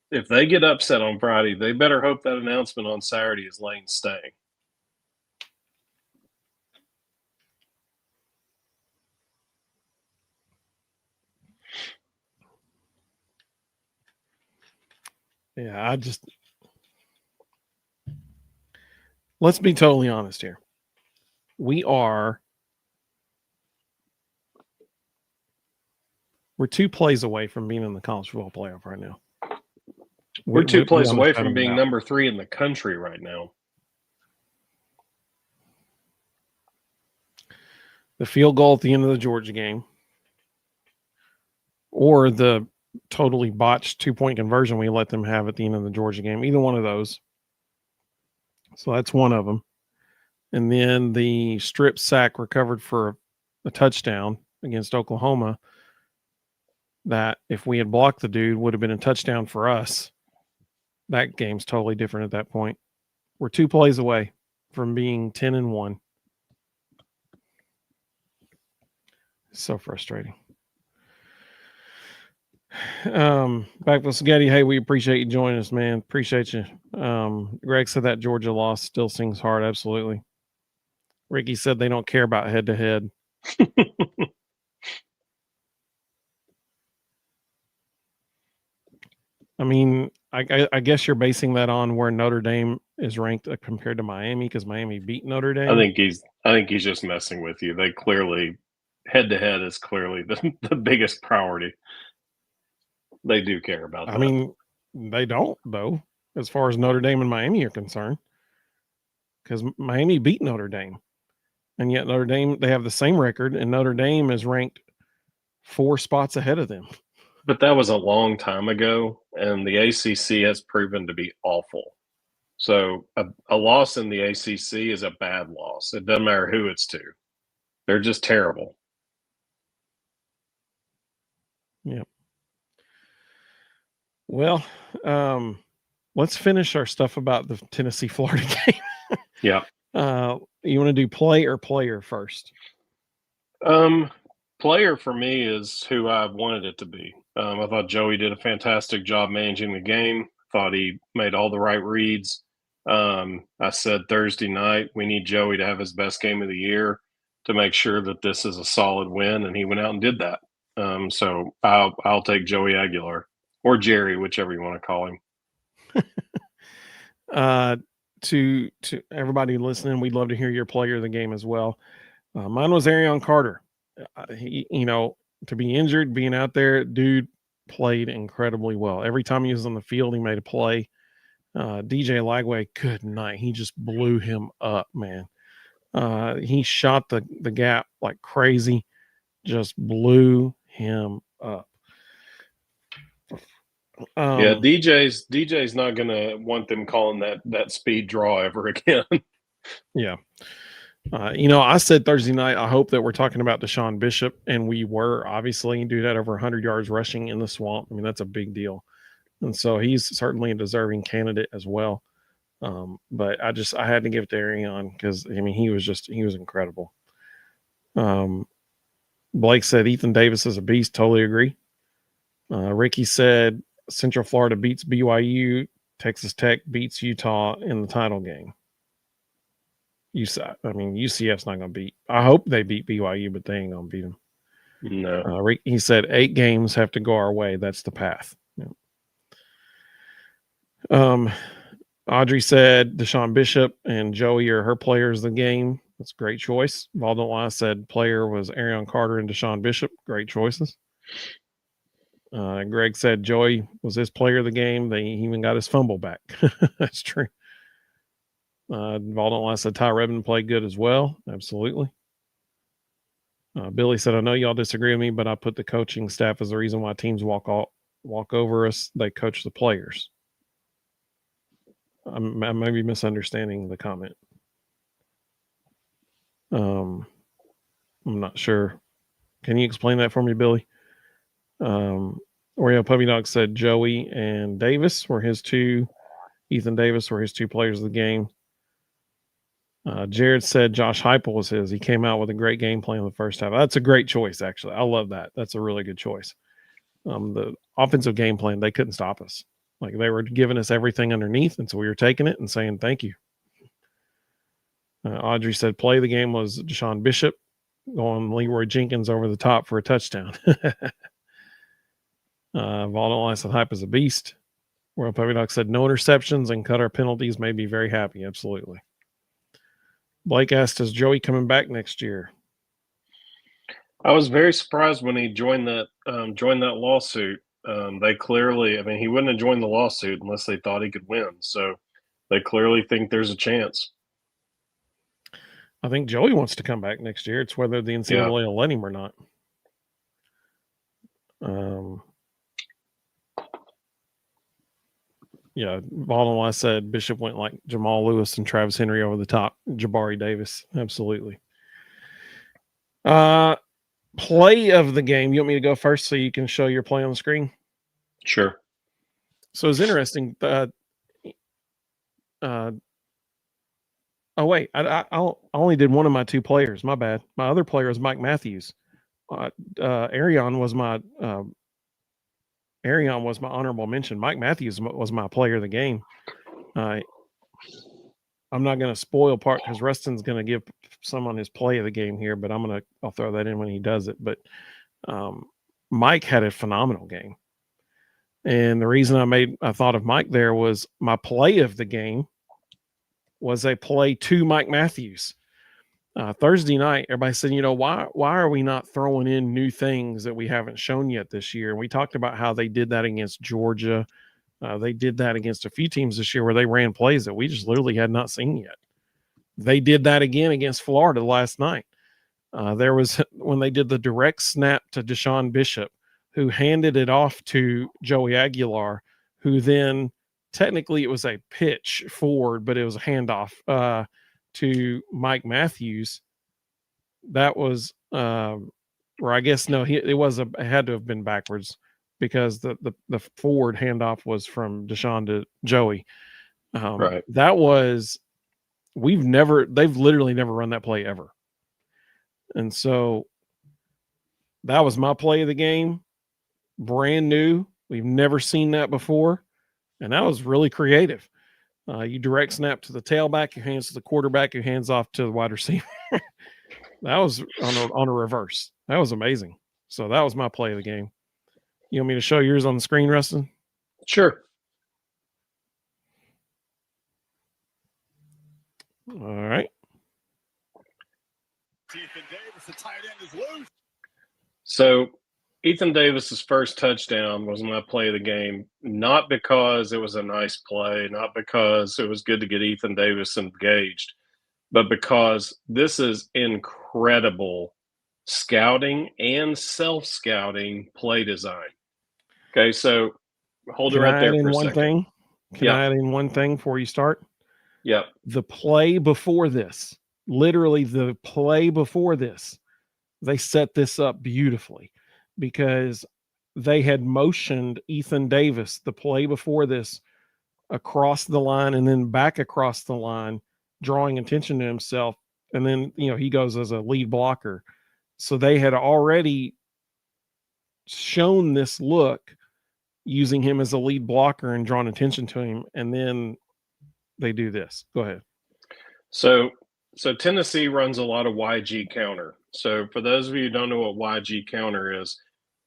if they get upset on Friday, they better hope that announcement on Saturday is Lane staying. Yeah, let's be totally honest here. We're 2 plays away from being in the college football playoff right now. We're 2 plays away from being number 3 in the country right now. The field goal at the end of the Georgia game or the totally botched 2-point conversion we let them have at the end of the Georgia game, either one of those. So that's one of them. And then the strip sack recovered for a touchdown against Oklahoma that if we had blocked the dude would have been a touchdown for us. That game's totally different at that point. We're 2 plays away from being 10-1. So frustrating. Back with Spaghetti. Hey, we appreciate you joining us, man. Appreciate you. Greg said that Georgia loss still sings hard. Absolutely. Ricky said they don't care about head to head. I mean, I guess you're basing that on where Notre Dame is ranked compared to Miami because Miami beat Notre Dame. I think he's just messing with you. They clearly head to head is clearly the biggest priority. They do care about that. I mean, they don't though, as far as Notre Dame and Miami are concerned, because Miami beat Notre Dame, and yet Notre Dame they have the same record, and Notre Dame is ranked 4 spots ahead of them. But that was a long time ago, and the ACC has proven to be awful. So a loss in the ACC is a bad loss. It doesn't matter who it's to. They're just terrible. Yeah. Well, let's finish our stuff about the Tennessee Florida game. Yeah. You want to do play or player first? Player for me is who I wanted it to be. I thought Joey did a fantastic job managing the game. Thought he made all the right reads. I said Thursday night we need Joey to have his best game of the year to make sure that this is a solid win, and he went out and did that. So I'll take Joey Aguilar or Jerry, whichever you want to call him. To everybody listening, we'd love to hear your player of the game as well. Mine was Arion Carter. He, to be injured, being out there, dude played incredibly well. Every time he was on the field, he made a play. DJ Lagway, good night. He just blew him up, man. He shot the gap like crazy, just blew him up. Yeah, DJ's not gonna want them calling that speed draw ever again. Yeah. I said Thursday night, I hope that we're talking about Deshaun Bishop, and we were. Obviously, dude had over 100 yards rushing in the swamp. I mean, that's a big deal. And so he's certainly a deserving candidate as well. But I had to give it to Arion because, I mean, he was incredible. Blake said Ethan Davis is a beast. Totally agree. Ricky said Central Florida beats BYU. Texas Tech beats Utah in the title game. UCF's not going to beat. I hope they beat BYU, but they ain't going to beat them. No. He said 8 games have to go our way. That's the path. Yeah. Audrey said Deshaun Bishop and Joey are her players of the game. That's a great choice. Valdon said player was Arion Carter and Deshaun Bishop. Great choices. Greg said Joey was his player of the game. They even got his fumble back. That's true. Valdon said Ty Redmond played good as well. Absolutely. Billy said, I know y'all disagree with me, but I put the coaching staff as the reason why teams walk over us. They coach the players. I may be misunderstanding the comment. I'm not sure. Can you explain that for me, Billy? Oreo Puppy Dog said Joey and Davis were his 2. Ethan Davis were his 2 players of the game. Jared said Josh Heupel was his. He came out with a great game plan in the first half. That's a great choice, actually. I love that. That's a really good choice. The offensive game plan, they couldn't stop us. Like, they were giving us everything underneath, and so we were taking it and saying thank you. Audrey said play the game was Deshaun Bishop going Leroy Jenkins over the top for a touchdown. Valdon said hype is a beast. World Puppy Dog said no interceptions and cut our penalties. Made me very happy. Absolutely. Blake asked, is Joey coming back next year? I was very surprised when he joined that lawsuit. They clearly, he wouldn't have joined the lawsuit unless they thought he could win. So they clearly think there's a chance. I think Joey wants to come back next year. It's whether the NCAA will let him or not. Yeah, Valdon said Bishop went like Jamal Lewis and Travis Henry over the top. Jabari Davis, absolutely. Play of the game. You want me to go first so you can show your play on the screen? Sure. So it's interesting. Oh wait, I only did one of my 2 players. My bad. My other player is Mike Matthews. Arion was my honorable mention. Mike Matthews was my player of the game. I'm not going to spoil part because Rustin's going to give some on his play of the game here, but I'll throw that in when he does it. But Mike had a phenomenal game. And the reason I thought of Mike there was my play of the game was a play to Mike Matthews. Thursday night, everybody said, why are we not throwing in new things that we haven't shown yet this year? And we talked about how they did that against Georgia. They did that against a few teams this year where they ran plays that we just literally had not seen yet. They did that again against Florida last night. There was when they did the direct snap to Deshaun Bishop, who handed it off to Joey Aguilar, who then technically it was a pitch forward, but it was a handoff to Mike Matthews. That was, or I guess no, it had to have been backwards because the forward handoff was from Deshaun to Joey. Right. That was they've literally never run that play ever. And so that was my play of the game. Brand new. We've never seen that before. And that was really creative. You direct snap to the tailback, your hands to the quarterback, your hands off to the wide receiver. That was on a reverse. That was amazing. So that was my play of the game. You want me to show yours on the screen, Rustin? Sure. All right. Ethan Davis, the tight end, is loose. So Ethan Davis's first touchdown was my play of the game, not because it was a nice play, not because it was good to get Ethan Davis engaged, but because this is incredible scouting and self-scouting play design. Okay, so hold it right there for a second. Can I add in one thing before you start? Yep. The play before this, literally the play before this, they set this up beautifully because they had motioned Ethan Davis the play before this across the line and then back across the line, drawing attention to himself. And then, he goes as a lead blocker. So they had already shown this look using him as a lead blocker and drawn attention to him. And then they do this. Go ahead. So Tennessee runs a lot of YG counter. So for those of you who don't know what YG counter is,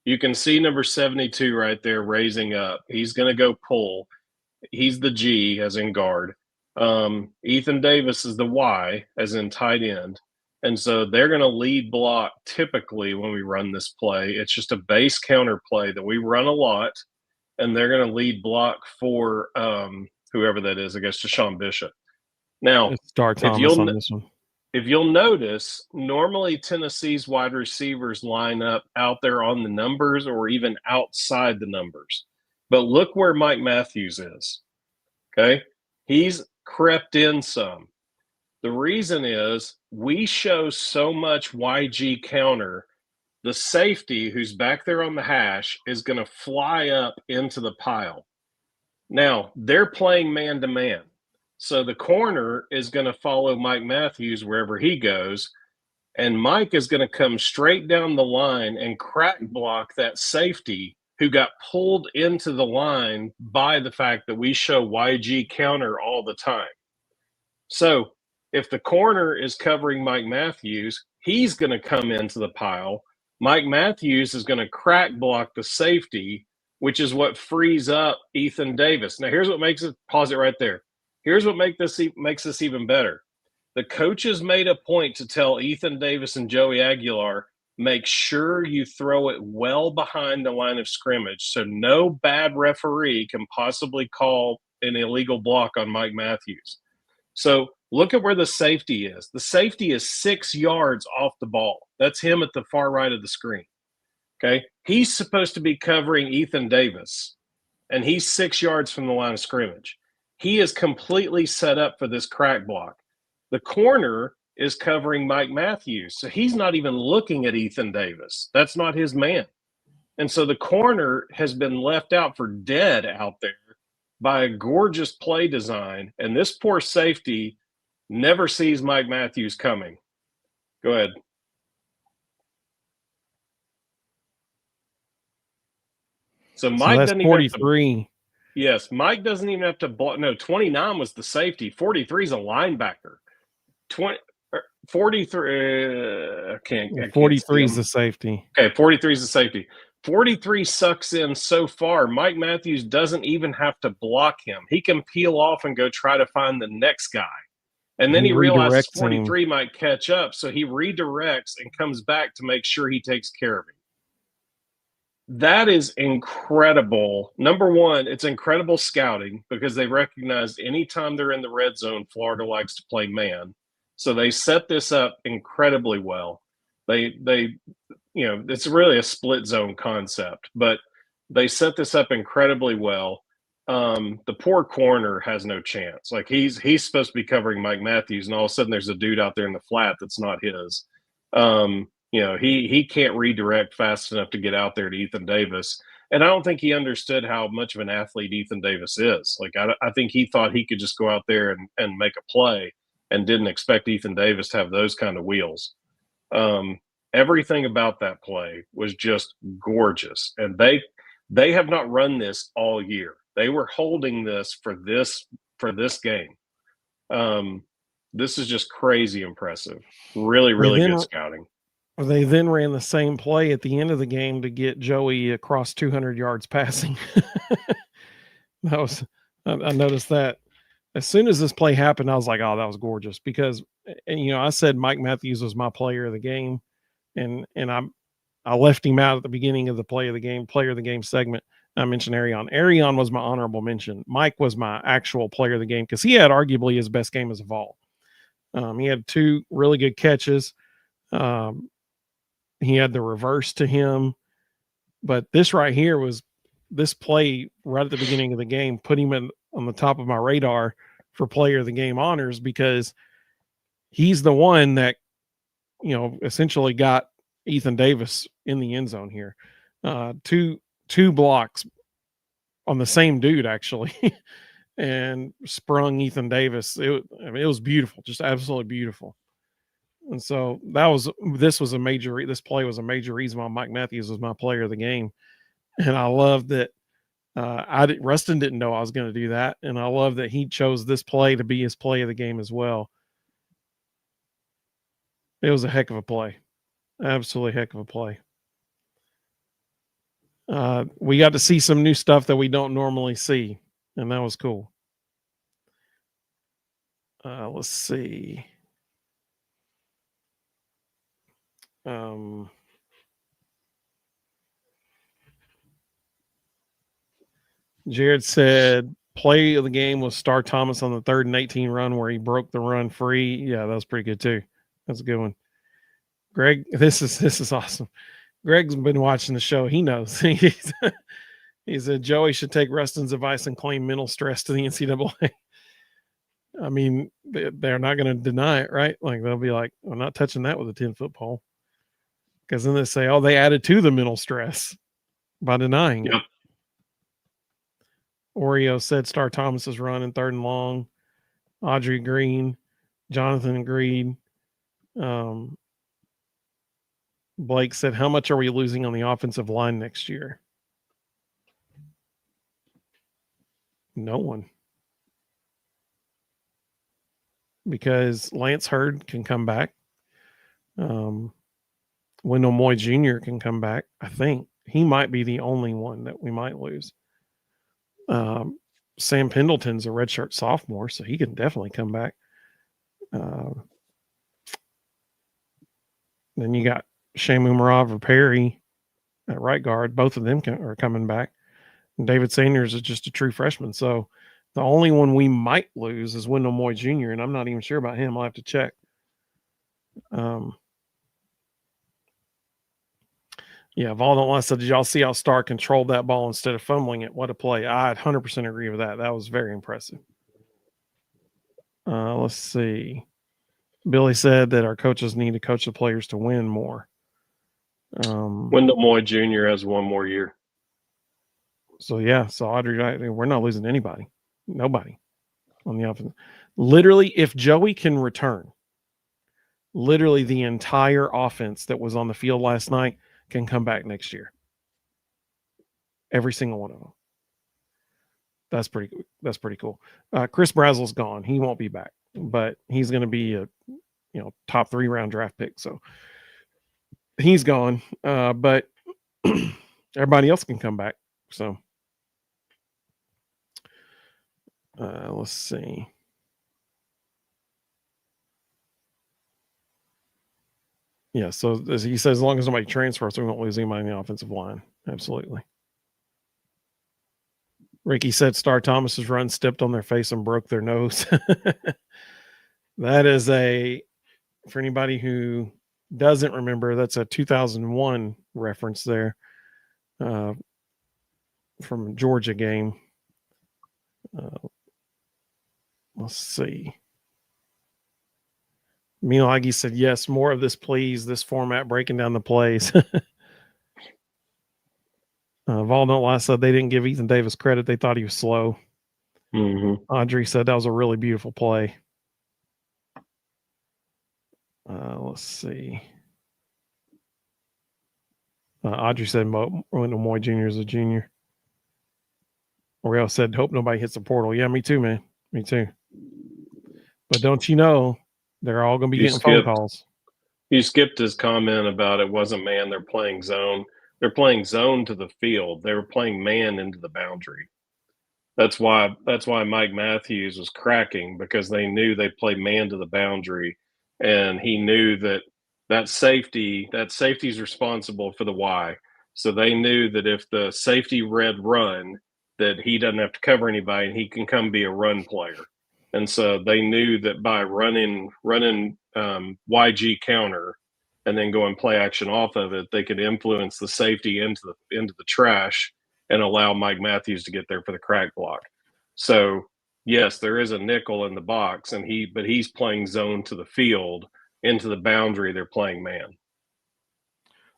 you can see number 72 right there raising up. He's going to go pull. He's the G as in guard. Ethan Davis is the Y as in tight end. And so they're going to lead block typically when we run this play. It's just a base counter play that we run a lot, and they're going to lead block for whoever that is, I guess Deshaun Bishop. Now, if you'll notice, normally Tennessee's wide receivers line up out there on the numbers or even outside the numbers. But look where Mike Matthews is. Okay? He's crept in some. The reason is we show so much YG counter, the safety who's back there on the hash is going to fly up into the pile. Now, they're playing man-to-man. So the corner is going to follow Mike Matthews wherever he goes, and Mike is going to come straight down the line and crack block that safety who got pulled into the line by the fact that we show YG counter all the time. So if the corner is covering Mike Matthews, he's going to come into the pile. Mike Matthews is going to crack block the safety, which is what frees up Ethan Davis. Now, here's what makes it – pause it right there. Here's what makes this even better. The coaches made a point to tell Ethan Davis and Joey Aguilar, make sure you throw it well behind the line of scrimmage so no bad referee can possibly call an illegal block on Mike Matthews. So look at where the safety is. The safety is 6 yards off the ball. That's him at the far right of the screen. Okay? He's supposed to be covering Ethan Davis, and he's 6 yards from the line of scrimmage. He is completely set up for this crack block. The corner is covering Mike Matthews, so he's not even looking at Ethan Davis. That's not his man. And so the corner has been left out for dead out there by a gorgeous play design, and this poor safety never sees Mike Matthews coming. Go ahead. So So Mike that's doesn't even have to. 43. Yes, Mike doesn't even have to block. No, 29 was the safety. 43 is a linebacker. 43. I can't 43 is see the safety. Okay, 43 is the safety. 43 sucks in so far. Mike Matthews doesn't even have to block him. He can peel off and go try to find the next guy. And then he realizes redirects him. 43 might catch up, so he redirects and comes back to make sure he takes care of him. That is incredible. Number one, it's incredible scouting because they recognized anytime they're in the red zone, Florida likes to play man. So they set this up incredibly well. They it's really a split zone concept, but they set this up incredibly well. The poor corner has no chance. Like he's supposed to be covering Mike Matthews, and all of a sudden there's a dude out there in the flat that's not his. He can't redirect fast enough to get out there to Ethan Davis. And I don't think he understood how much of an athlete Ethan Davis is. Like, I think he thought he could just go out there and make a play and didn't expect Ethan Davis to have those kind of wheels. Everything about that play was just gorgeous. And they have not run this all year. They were holding this for this game. This is just crazy impressive. Really, really good scouting. They then ran the same play at the end of the game to get Joey across 200 yards passing. I noticed that as soon as this play happened, I was like, oh, that was gorgeous because, I said Mike Matthews was my player of the game, and I left him out at the beginning of the player of the game segment. I mentioned Arion. Arion was my honorable mention. Mike was my actual player of the game because he had arguably his best game as of all. He had 2 really good catches. He had the reverse to him, but this right here was this play right at the beginning of the game, put him on the top of my radar for player of the game honors because he's the one that, essentially got Ethan Davis in the end zone here. Two blocks on the same dude actually, and sprung Ethan Davis. It was beautiful, just absolutely beautiful. And so this play was a major reason why Mike Matthews was my player of the game. And I love that Ruston didn't know I was going to do that. And I love that he chose this play to be his play of the game as well. It was a heck of a play. Absolutely heck of a play. We got to see some new stuff that we don't normally see. And that was cool. Let's see. Jared said play of the game was Star Thomas on the 3rd and 18 run where he broke the run free. Yeah, that was pretty good too. That's a good one. Greg, this is awesome. Greg's been watching the show. He knows. He said Joey should take Ruston's advice and claim mental stress to the NCAA. I mean, they're not going to deny it, right? Like they'll be like, I'm not touching that with a 10-foot pole. Because then they say, oh, they added to the mental stress by denying it. Oreo said Star Thomas's run in 3rd and long. Audrey Green, Jonathan agreed. Blake said, how much are we losing on the offensive line next year? No one. Because Lance Hurd can come back. Wendell Moy Jr. can come back. I think he might be the only one that we might lose. Sam Pendleton's a redshirt sophomore, so he can definitely come back. Then you got Shamu Marava Perry at right guard. Both of them are coming back. And David Sanders is just a true freshman. So the only one we might lose is Wendell Moy Jr., and I'm not even sure about him. I'll have to check. Yeah, Valdon said, did y'all see how Starr controlled that ball instead of fumbling it? What a play. I 100% agree with that. That was very impressive. Let's see. Billy said that our coaches need to coach the players to win more. Wendell Moy Jr. has 1 more year. So, yeah. So, Audrey, we're not losing anybody. Nobody on the offense. Literally, if Joey can return, literally the entire offense that was on the field last night can come back next year. Every single one of them. That's pretty cool. Chris Brazel's gone. He won't be back, but he's going to be a top 3 round draft pick. So he's gone. But everybody else can come back. So let's see. Yeah, so as he says, as long as nobody transfers, we won't lose anybody in the offensive line. Absolutely. Ricky said Star Thomas's run stepped on their face and broke their nose. That is for anybody who doesn't remember, that's a 2001 reference there from a Georgia game. Let's see. Miyagi said, yes, more of this, please. This format, breaking down the plays. Vol Don't Lie said they didn't give Ethan Davis credit. They thought he was slow. Mm-hmm. Audrey said that was a really beautiful play. Let's see. Audrey said Wendell Moy Jr. is a junior. Oriel said, hope nobody hits the portal. Yeah, me too, man. Me too. But don't you know, they're all going to be getting phone calls. You skipped his comment about it wasn't man, they're playing zone. They're playing zone to the field. They were playing man into the boundary. That's why Mike Matthews was cracking, because they knew they played man to the boundary, and he knew that safety's responsible for the Y. So they knew that if the safety read run, that he doesn't have to cover anybody and he can come be a run player. And so they knew that by running YG counter and then going play action off of it, they could influence the safety into the trash and allow Mike Matthews to get there for the crack block. So yes, there is a nickel in the box, but he's playing zone to the field, into the boundary. They're playing man.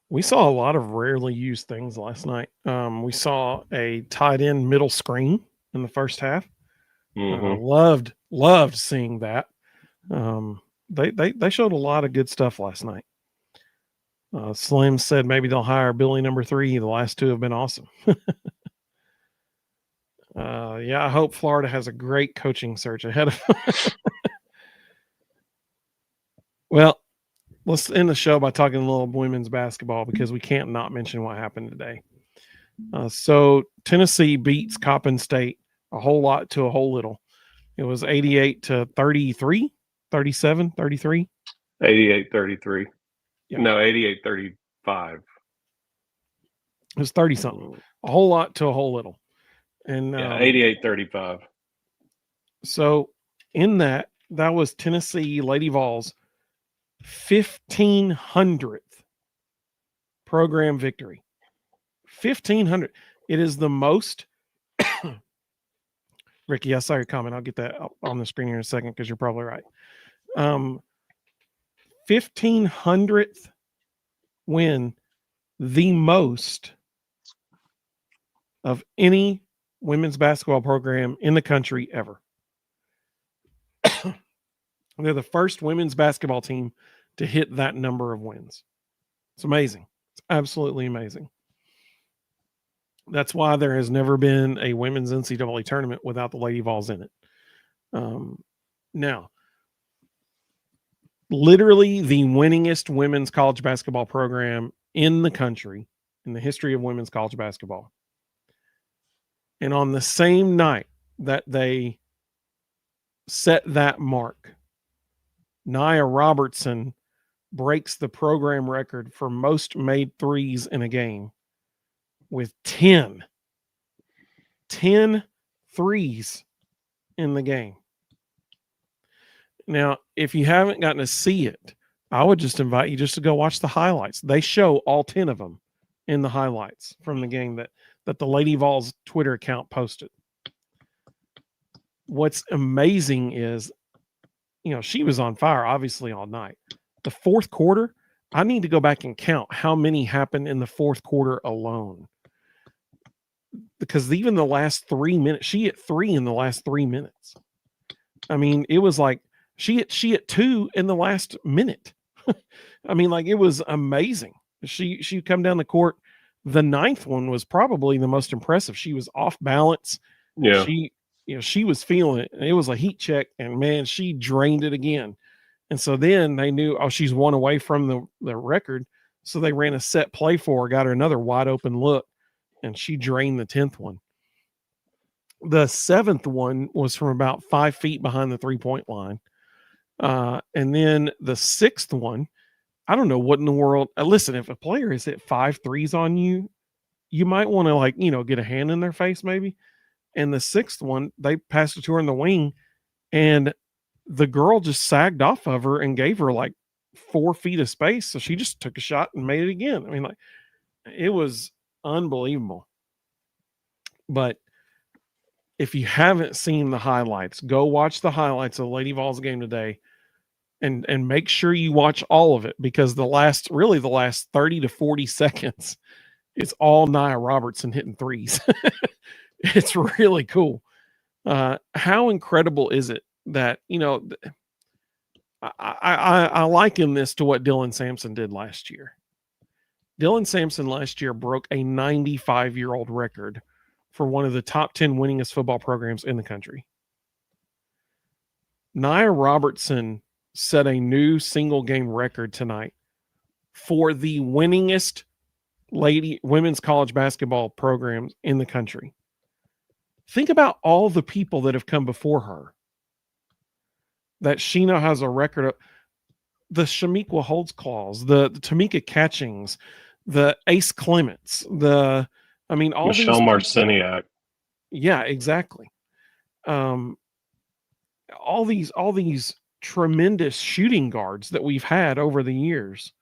We saw a lot of rarely used things last night. We saw a tight end middle screen in the first half. Mm-hmm. Loved seeing that. They showed a lot of good stuff last night. Slim said maybe they'll hire Billy number 3. The last 2 have been awesome. Yeah, I hope Florida has a great coaching search ahead of them. Well, let's end the show by talking a little women's basketball, because we can't not mention what happened today. So Tennessee beats Coppin State a whole lot to a whole little. It was 88-33, 37, 33. 88-33. Yeah. No, 88-35. It was 30-something. A whole lot to a whole little. And 88-35. So in that was Tennessee Lady Vols' 1,500th program victory. 1,500. It is the most. Ricky, I saw your comment. I'll get that up on the screen here in a second, because you're probably right. 1,500th win, the most of any women's basketball program in the country ever. They're the first women's basketball team to hit that number of wins. It's amazing. It's absolutely amazing. That's why there has never been a women's NCAA tournament without the Lady Vols in it. Now, literally the winningest women's college basketball program in the country, in the history of women's college basketball. And on the same night that they set that mark, Nia Robertson breaks the program record for most made threes in a game with 10 threes in the game. Now, if you haven't gotten to see it, I would just invite you just to go watch the highlights. They show all 10 of them in the highlights from the game that the Lady Vols Twitter account posted. What's amazing is, she was on fire, obviously, all night. The fourth quarter, I need to go back and count how many happened in the fourth quarter alone. Because even the last 3 minutes, she hit 3 in the last 3 minutes. I mean, it was like she hit 2 in the last minute. I mean, like, it was amazing. She come down the court. The ninth one was probably the most impressive. She was off balance. Yeah. She was feeling it. It was a heat check, and man, she drained it again. And so then they knew, oh, she's one away from the record. So they ran a set play for her, got her another wide open look, and she drained the 10th one. The 7th one was from about 5 feet behind the 3-point line. And then the 6th one, I don't know what in the world. Listen, if a player has hit 5 threes on you, you might want to get a hand in their face maybe. And the 6th one, they passed it to her in the wing, and the girl just sagged off of her and gave her like 4 feet of space. So she just took a shot and made it again. I mean, like, it was unbelievable. But if you haven't seen the highlights, go watch the highlights of the Lady Vols game today, and make sure you watch all of it, because the last 30 to 40 seconds, it's all Nia Robertson hitting threes. It's really cool. How incredible is it that, I liken this to what Dylan Sampson did last year. Dylan Sampson last year broke a 95-year-old record for one of the top 10 winningest football programs in the country. Nia Robertson set a new single game record tonight for the winningest women's college basketball programs in the country. Think about all the people that have come before her that she now has a record of. The Shamiqua Holdsclaws, the Tamika Catchings, the Ace Clements, all Michelle Marciniak. Yeah, exactly. All these tremendous shooting guards that we've had over the years.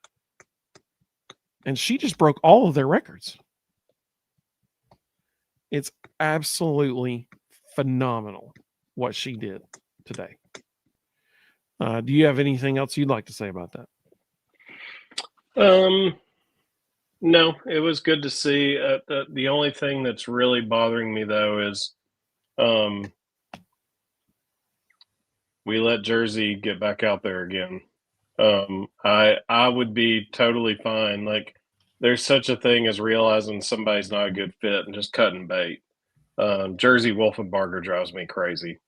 And she just broke all of their records. It's absolutely phenomenal what she did today. Do you have anything else you'd like to say about that? No, it was good to see. The only thing that's really bothering me, though, is we let Jersey get back out there again. I would be totally fine. Like, there's such a thing as realizing somebody's not a good fit and just cutting bait. Jersey Wolfenbarger drives me crazy.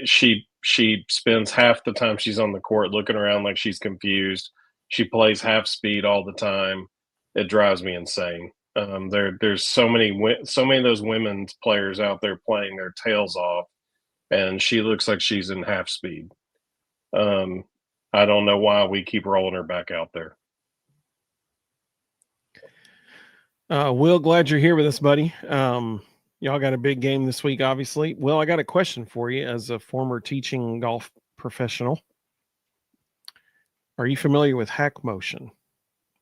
She spends half the time she's on the court looking around like she's confused. She plays half speed all the time. It drives me insane. There's so many of those women's players out there playing their tails off, and she looks like she's in half speed. I don't know why we keep rolling her back out there. Will, glad you're here with us, buddy. Y'all got a big game this week, obviously. Will, I got a question for you as a former teaching golf professional. Are you familiar with hack motion?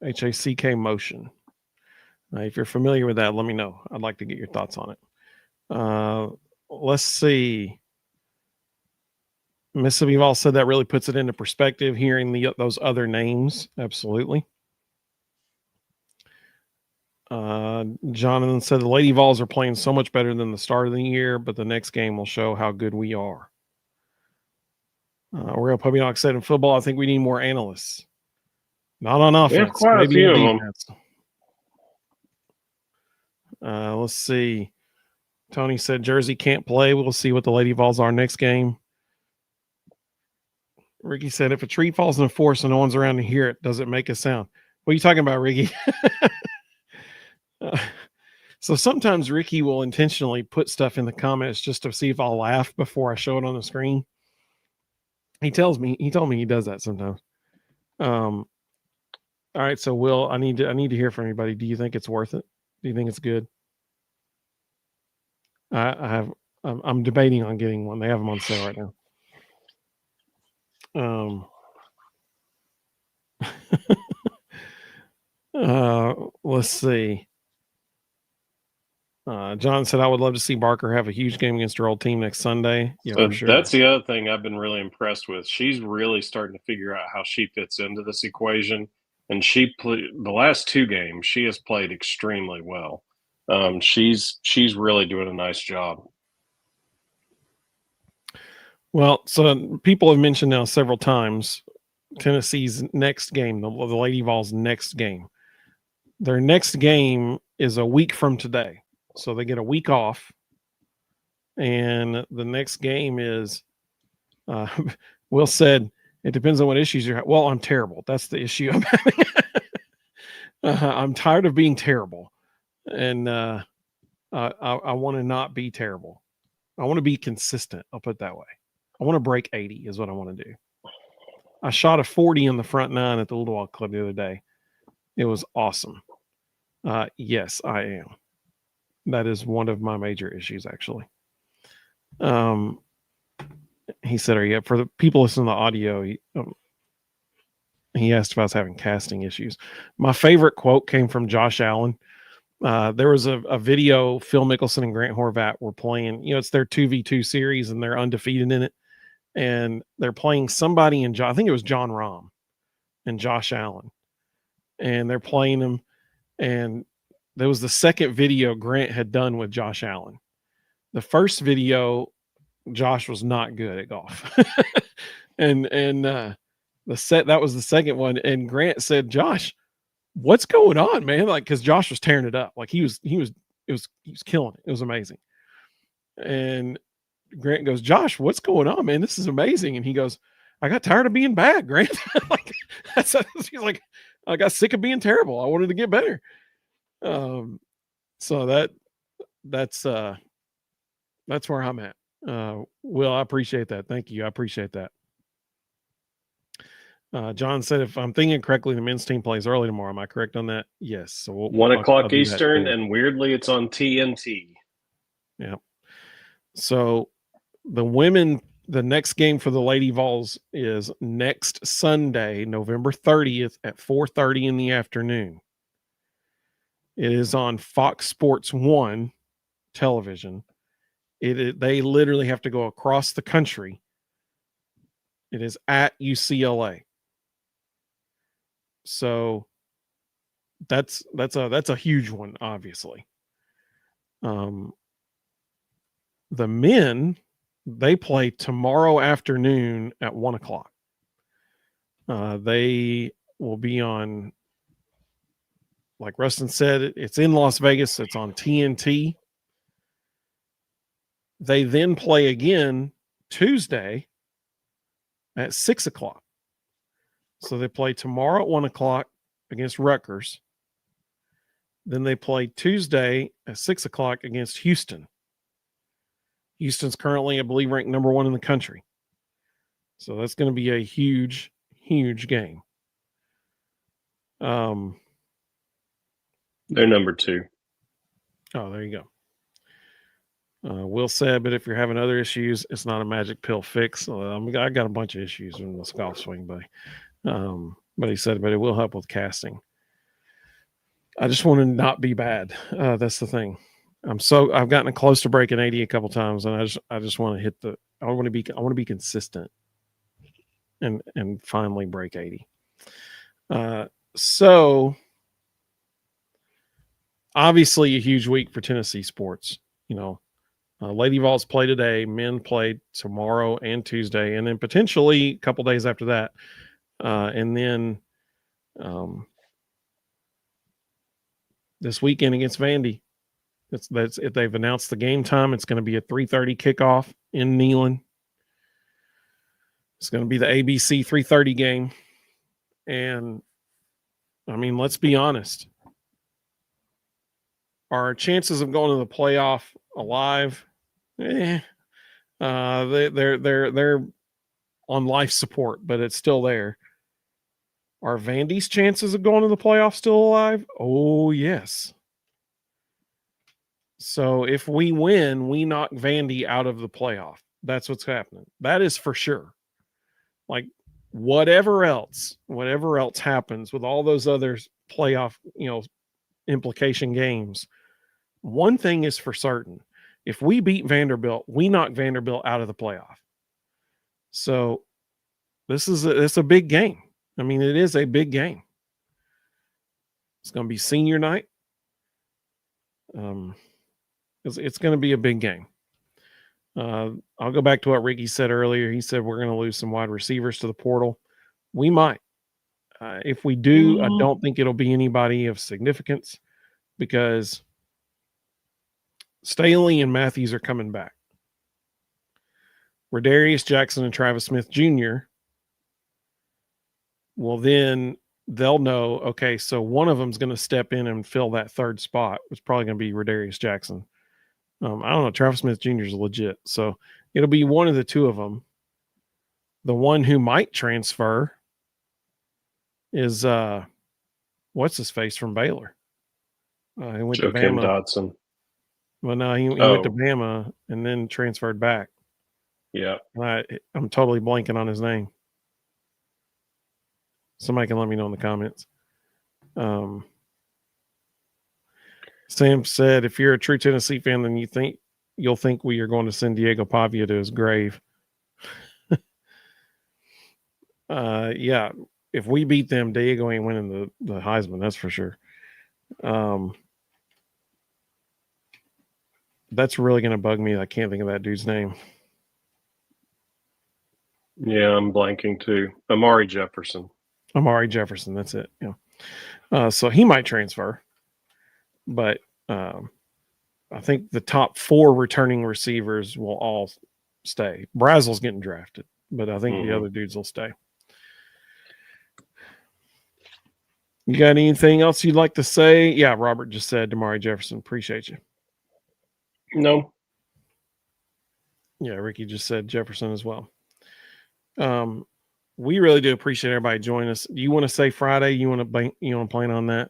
HACK motion. If you're familiar with that, let me know. I'd like to get your thoughts on it. Let's see. Mississippi Vol said that really puts it into perspective, hearing those other names. Absolutely. Jonathan said the Lady Vols are playing so much better than the start of the year, but the next game will show how good we are. Real Puppy Knock said in football, I think we need more analysts. Not on offense. Quite maybe a few on of defense. Let's see. Tony said Jersey can't play. We'll see what the Lady Vols are next game. Ricky said if a tree falls in the forest and no one's around to hear it, does it make a sound? What are you talking about, Ricky? So sometimes Ricky will intentionally put stuff in the comments just to see if I'll laugh before I show it on the screen. He told me he does that sometimes. All right, so Will, I need to hear from anybody. Do you think it's worth it? Do you think it's good? I'm debating on getting one. They have them on sale right now. Let's see. John said, I would love to see Barker have a huge game against her old team next Sunday. Yeah, for sure. That's the other thing I've been really impressed with. She's really starting to figure out how she fits into this equation. And the last 2 games, she has played extremely well. She's really doing a nice job. Well, so people have mentioned now several times Tennessee's next game, the Lady Vols' next game. Their next game is a week from today. So they get a week off. And the next game is, Will said, it depends on what issues you're having. Well, I'm terrible. That's the issue I'm having. I'm tired of being terrible. And I want to not be terrible. I want to be consistent. I'll put it that way. I want to break 80 is what I want to do. I shot a 40 in the front nine at the Little Walk Club the other day. It was awesome. Yes, I am. That is one of my major issues, actually. He said, "Are you up?" For the people listening to the audio? He asked if I was having casting issues. My favorite quote came from Josh Allen. There was a video. Phil Mickelson and Grant Horvat were playing. It's their 2v2 series, and they're undefeated in it. And they're playing somebody in. I think it was John Rahm and Josh Allen, and they're playing them. And there was the second video Grant had done with Josh Allen. The first video, Josh was not good at golf. and that was the second one. And Grant said, "Josh, what's going on, man?" Like, because Josh was tearing it up. Like he was killing it. It was amazing. And Grant goes, "Josh, what's going on, man? This is amazing." And he goes, "I got tired of being bad, Grant." Like he's like, "I got sick of being terrible. I wanted to get better." So that's where I'm at. Will, I appreciate that. Thank you. I appreciate that. John said, if I'm thinking correctly, the men's team plays early tomorrow. Am I correct on that? Yes. So 1 o'clock Eastern, and weirdly, it's on TNT. Yeah. So the women, the next game for the Lady Vols is next Sunday, November 30th at 4:30 in the afternoon. It is on Fox Sports 1 television. They literally have to go across the country. It is at UCLA. So that's a huge one, obviously. The men, they play tomorrow afternoon at 1 o'clock. They will be on, like Ruston said, it's in Las Vegas. It's on TNT. They then play again Tuesday at 6 o'clock. So they play tomorrow at 1 o'clock against Rutgers. Then they play Tuesday at 6 o'clock against Houston. Houston's currently, I believe, ranked number 1 in the country. So that's going to be a huge, huge game. They're number 2. Oh, there you go. Will said, but if you're having other issues, it's not a magic pill fix. I got a bunch of issues in the golf swing, buddy. But he said, but it will help with casting. I just want to not be bad. That's the thing. I've gotten close to breaking 80 a couple times, and I just want to hit I want to be consistent and finally break 80. So obviously a huge week for Tennessee sports. Lady Vols play today, men play tomorrow and Tuesday, and then potentially a couple days after that. And then this weekend against Vandy. That's if they've announced the game time. It's going to be a 3:30 kickoff in Neyland. It's going to be the ABC 3:30 game. And I mean, let's be honest. Our chances of going to the playoff alive, they're on life support, but it's still there. Are Vandy's chances of going to the playoff still alive? Oh, yes. So if we win, we knock Vandy out of the playoff. That's what's happening. That is for sure. Like whatever else happens with all those other playoff, implication games, one thing is for certain. If we beat Vanderbilt, we knock Vanderbilt out of the playoff. So it's a big game. I mean, it is a big game. It's going to be senior night. It's going to be a big game. I'll go back to what Ricky said earlier. He said we're going to lose some wide receivers to the portal. We might. If we do, I don't think it'll be anybody of significance. because Staley and Matthews are coming back. Rodarius Jackson and Travis Smith Jr. Well, then they'll know, okay, so one of them's going to step in and fill that third spot. It's probably going to be Rodarius Jackson. I don't know. Travis Smith Jr. is legit. So it'll be one of the two of them. The one who might transfer is what's his face from Baylor? He went to Joakim Bama. Dotson. Well, no, he went to Bama and then transferred back. Yeah. I'm totally blanking on his name. Somebody can let me know in the comments. Sam said, if you're a true Tennessee fan, then you'll think we are going to send Diego Pavia to his grave. Yeah, if we beat them, Diego ain't winning the Heisman, that's for sure. That's really going to bug me. I can't think of that dude's name. Yeah, I'm blanking too. Amari Jefferson, that's it. Yeah. So he might transfer, but I think the top 4 returning receivers will all stay. Brazel's getting drafted, but I think the other dudes will stay. You got anything else you'd like to say? Yeah, Robert just said Damari Jefferson. Appreciate you. No. Yeah, Ricky just said Jefferson as well. We really do appreciate everybody joining us. Do you want to say Friday? You want to plan on that?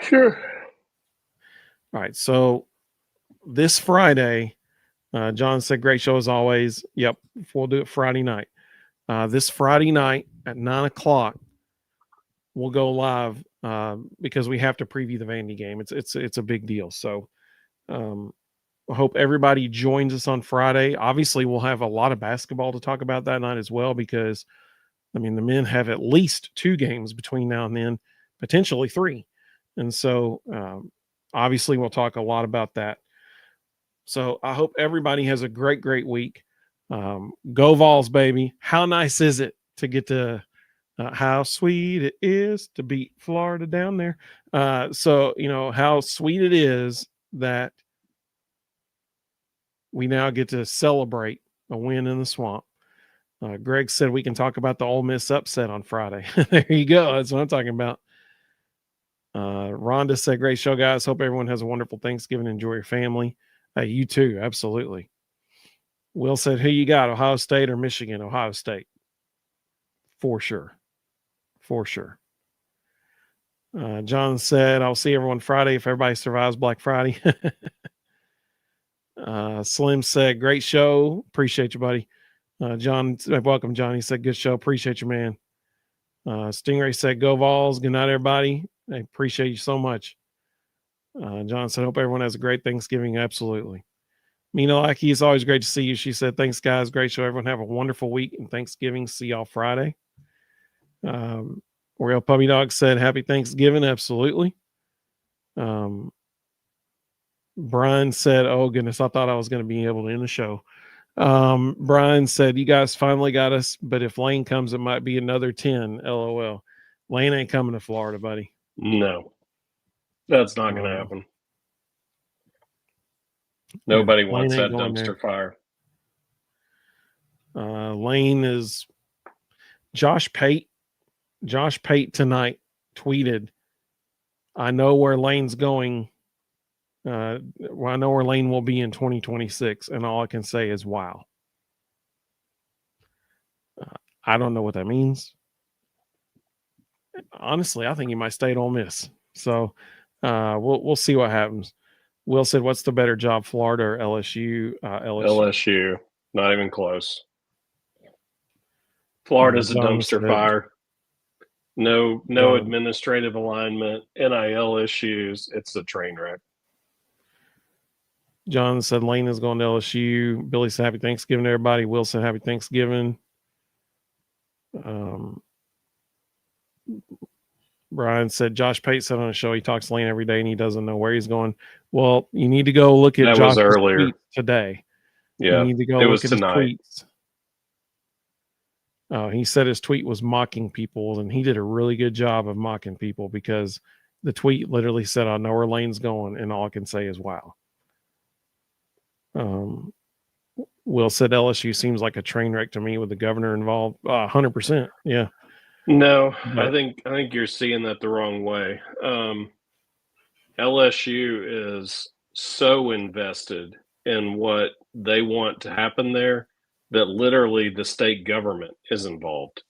Sure. All right. So this Friday, John said, great show as always. Yep. We'll do it Friday night. This Friday night at 9:00, we'll go live because we have to preview the Vandy game. It's a big deal. So I hope everybody joins us on Friday. Obviously, we'll have a lot of basketball to talk about that night as well because, the men have at least 2 games between now and then, potentially 3. And so, obviously, we'll talk a lot about that. So I hope everybody has a great, great week. Go Vols, baby. How nice is it to get to how sweet it is to beat Florida down there. So, how sweet it is that we now get to celebrate a win in the swamp. Greg said we can talk about the Ole Miss upset on Friday. There you go. That's what I'm talking about. Rhonda said, great show, guys. Hope everyone has a wonderful Thanksgiving. Enjoy your family. You too. Absolutely. Will said, who you got, Ohio State or Michigan? Ohio State. For sure. For sure. John said, I'll see everyone Friday if everybody survives Black Friday. Slim said, great show. Appreciate you, buddy. John, welcome, John. He said, good show. Appreciate you, man. Stingray said, go Vols. Good night, everybody. I appreciate you so much. John said, hope everyone has a great Thanksgiving. Absolutely. Mina Lackey, it's always great to see you. She said, thanks, guys. Great show. Everyone have a wonderful week and Thanksgiving. See y'all Friday. Oriel Puppy Dog said, happy Thanksgiving. Absolutely. Brian said, oh, goodness, I thought I was going to be able to end the show. Brian said, you guys finally got us, but if Lane comes, it might be another 10. LOL. Lane ain't coming to Florida, buddy. No. That's not going to happen. Nobody wants that dumpster fire. Lane is Josh Pate tonight tweeted, I know where Lane's going. I know where Lane will be in 2026, and all I can say is, wow. I don't know what that means. Honestly, I think he might stay at Ole Miss. So we'll see what happens. Will said, what's the better job, Florida or LSU? LSU. Not even close. Florida's a dumpster fire. No administrative alignment. NIL issues. It's a train wreck. John said Lane is going to LSU. Billy said happy Thanksgiving to everybody. Will said happy Thanksgiving. Brian said Josh Pate said on a show he talks to Lane every day and he doesn't know where he's going. Well, you need to go look at Josh's tweets today. Yeah, you need to go look at tonight. His tweets. He said his tweet was mocking people, and he did a really good job of mocking people because The tweet literally said, "I know where Lane's going," and all I can say is, "Wow." Will said LSU seems like a train wreck to me with the governor involved. 100%, yeah. No, But I think you're seeing that the wrong way. LSU is so invested in what they want to happen there that literally the state government is involved.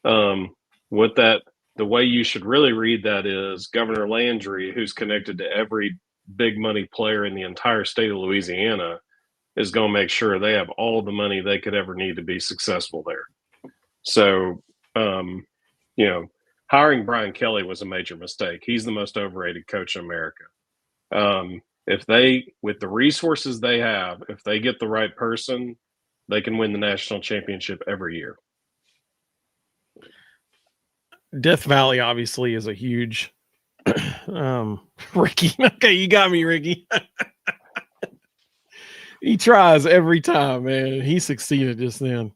With that, the way you should really read that is Governor Landry, who's connected to every big money player in the entire state of Louisiana, is going to make sure they have all the money they could ever need to be successful there. So, hiring Brian Kelly was a major mistake. He's the most overrated coach in America. If they, with the resources they have, if they get the right person, they can win the national championship every year. Death Valley obviously is a huge Ricky. Okay, you got me, Ricky. He tries every time, man. He succeeded just then.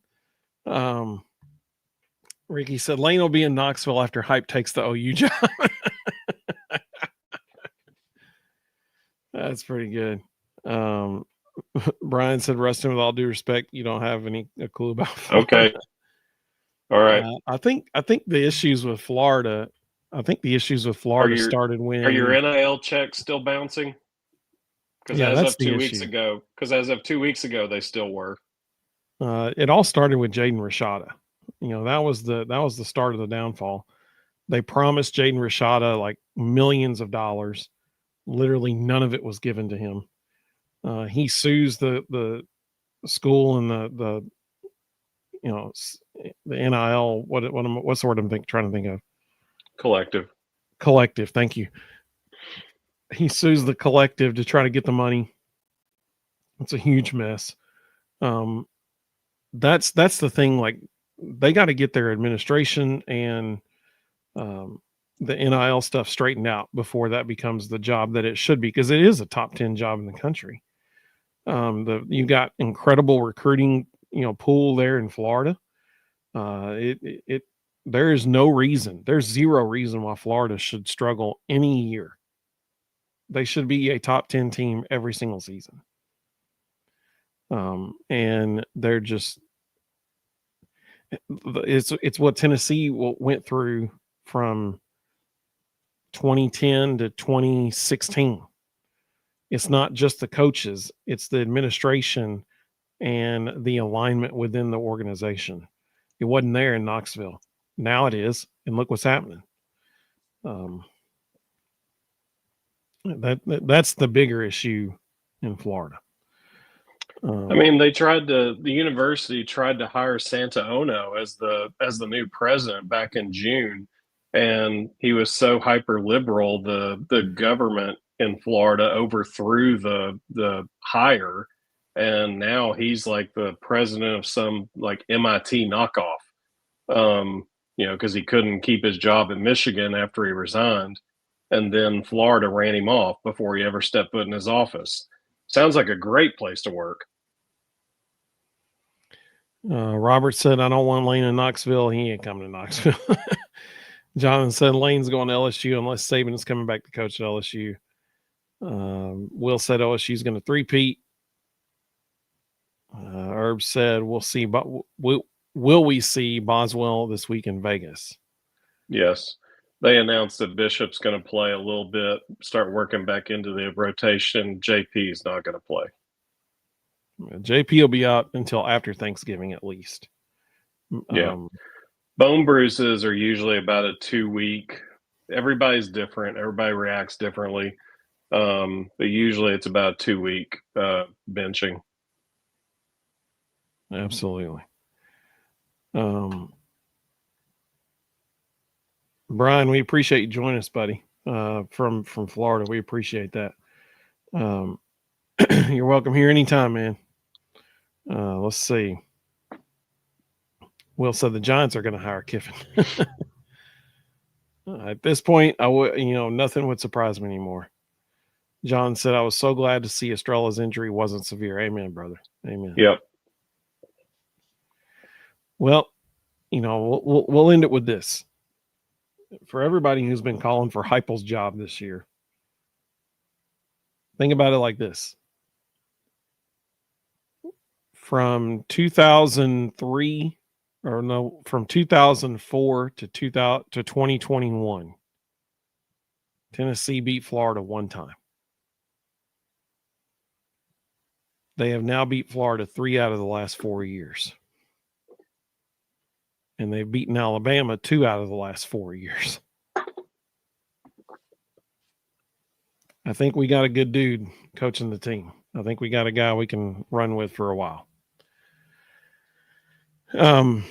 Ricky said Lane will be in Knoxville after Hype takes the OU job. That's pretty good. Brian said, Ruston, with all due respect, you don't have a clue about Florida. Okay. All right. I think the issues with Florida, started when. Are your NIL checks still bouncing? Because as of 2 weeks ago, they still were. It all started with Jaden Rashada. That was the start of the downfall. They promised Jaden Rashada like millions of dollars. Literally none of it was given to him. He sues the school and the NIL. What's the word I'm trying to think of? Collective. Thank you. He sues the collective to try to get the money. It's a huge mess. That's the thing. Like, they got to get their administration and the NIL stuff straightened out before that becomes the job that it should be, because it is a top 10 job in the country. You got incredible recruiting, pool there in Florida. There's zero reason why Florida should struggle any year. They should be a top 10 team every single season. And they're just, it's what Tennessee went through from 2010 to 2016. It's not just the coaches, it's the administration and the alignment within the organization. It wasn't there in Knoxville. Now it is, and look what's happening. That's the bigger issue in Florida. The university tried to hire Santa Ono as the new president back in June, and he was so hyper liberal, the government in Florida overthrew the hire, and now he's like the president of some like MIT knockoff. Because he couldn't keep his job in Michigan after he resigned, and then Florida ran him off before he ever stepped foot in his office. Sounds like a great place to work. Robert said, I don't want Lane in Knoxville. He ain't coming to Knoxville. Jonathan said Lane's going to LSU unless Saban is coming back to coach at LSU. Will said LSU's going to three-peat. Herb said we'll see, but will we see Boswell this week in Vegas? Yes. They announced that Bishop's going to play a little bit, start working back into the rotation. JP is not going to play. JP will be out until after Thanksgiving at least. Yeah. Bone bruises are usually about a 2-week. Everybody's different. Everybody reacts differently. But usually it's about 2-week benching. Absolutely. Brian, we appreciate you joining us, buddy, from Florida. We appreciate that. You're welcome here anytime, man. Let's see. Will said the Giants are going to hire Kiffin. At this point, nothing would surprise me anymore. John said, I was so glad to see Estrella's injury wasn't severe. Amen, brother. Amen. Yep. Well, we'll end it with this. for everybody who's been calling for Heupel's job this year, think about it like this. From 2003, or no, from 2004 to 2021, Tennessee beat Florida one time. They have now beat Florida 3 out of the last 4 years. And they've beaten Alabama 2 out of the last 4 years. I think we got a good dude coaching the team. I think we got a guy we can run with for a while. So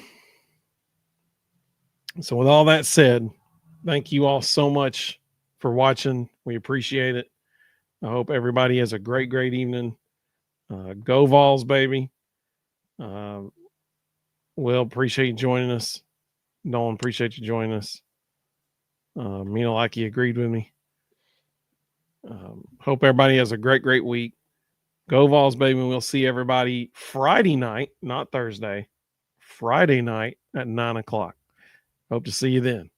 with all that said, thank you all so much for watching. We appreciate it. I hope everybody has a great, great evening. Go Vols, baby. Will, appreciate you joining us. Nolan, appreciate you joining us. Mino Lackey agreed with me. Hope everybody has a great, great week. Go Vols, baby. We'll see everybody Friday night, not Thursday. Friday night at 9 o'clock. Hope to see you then.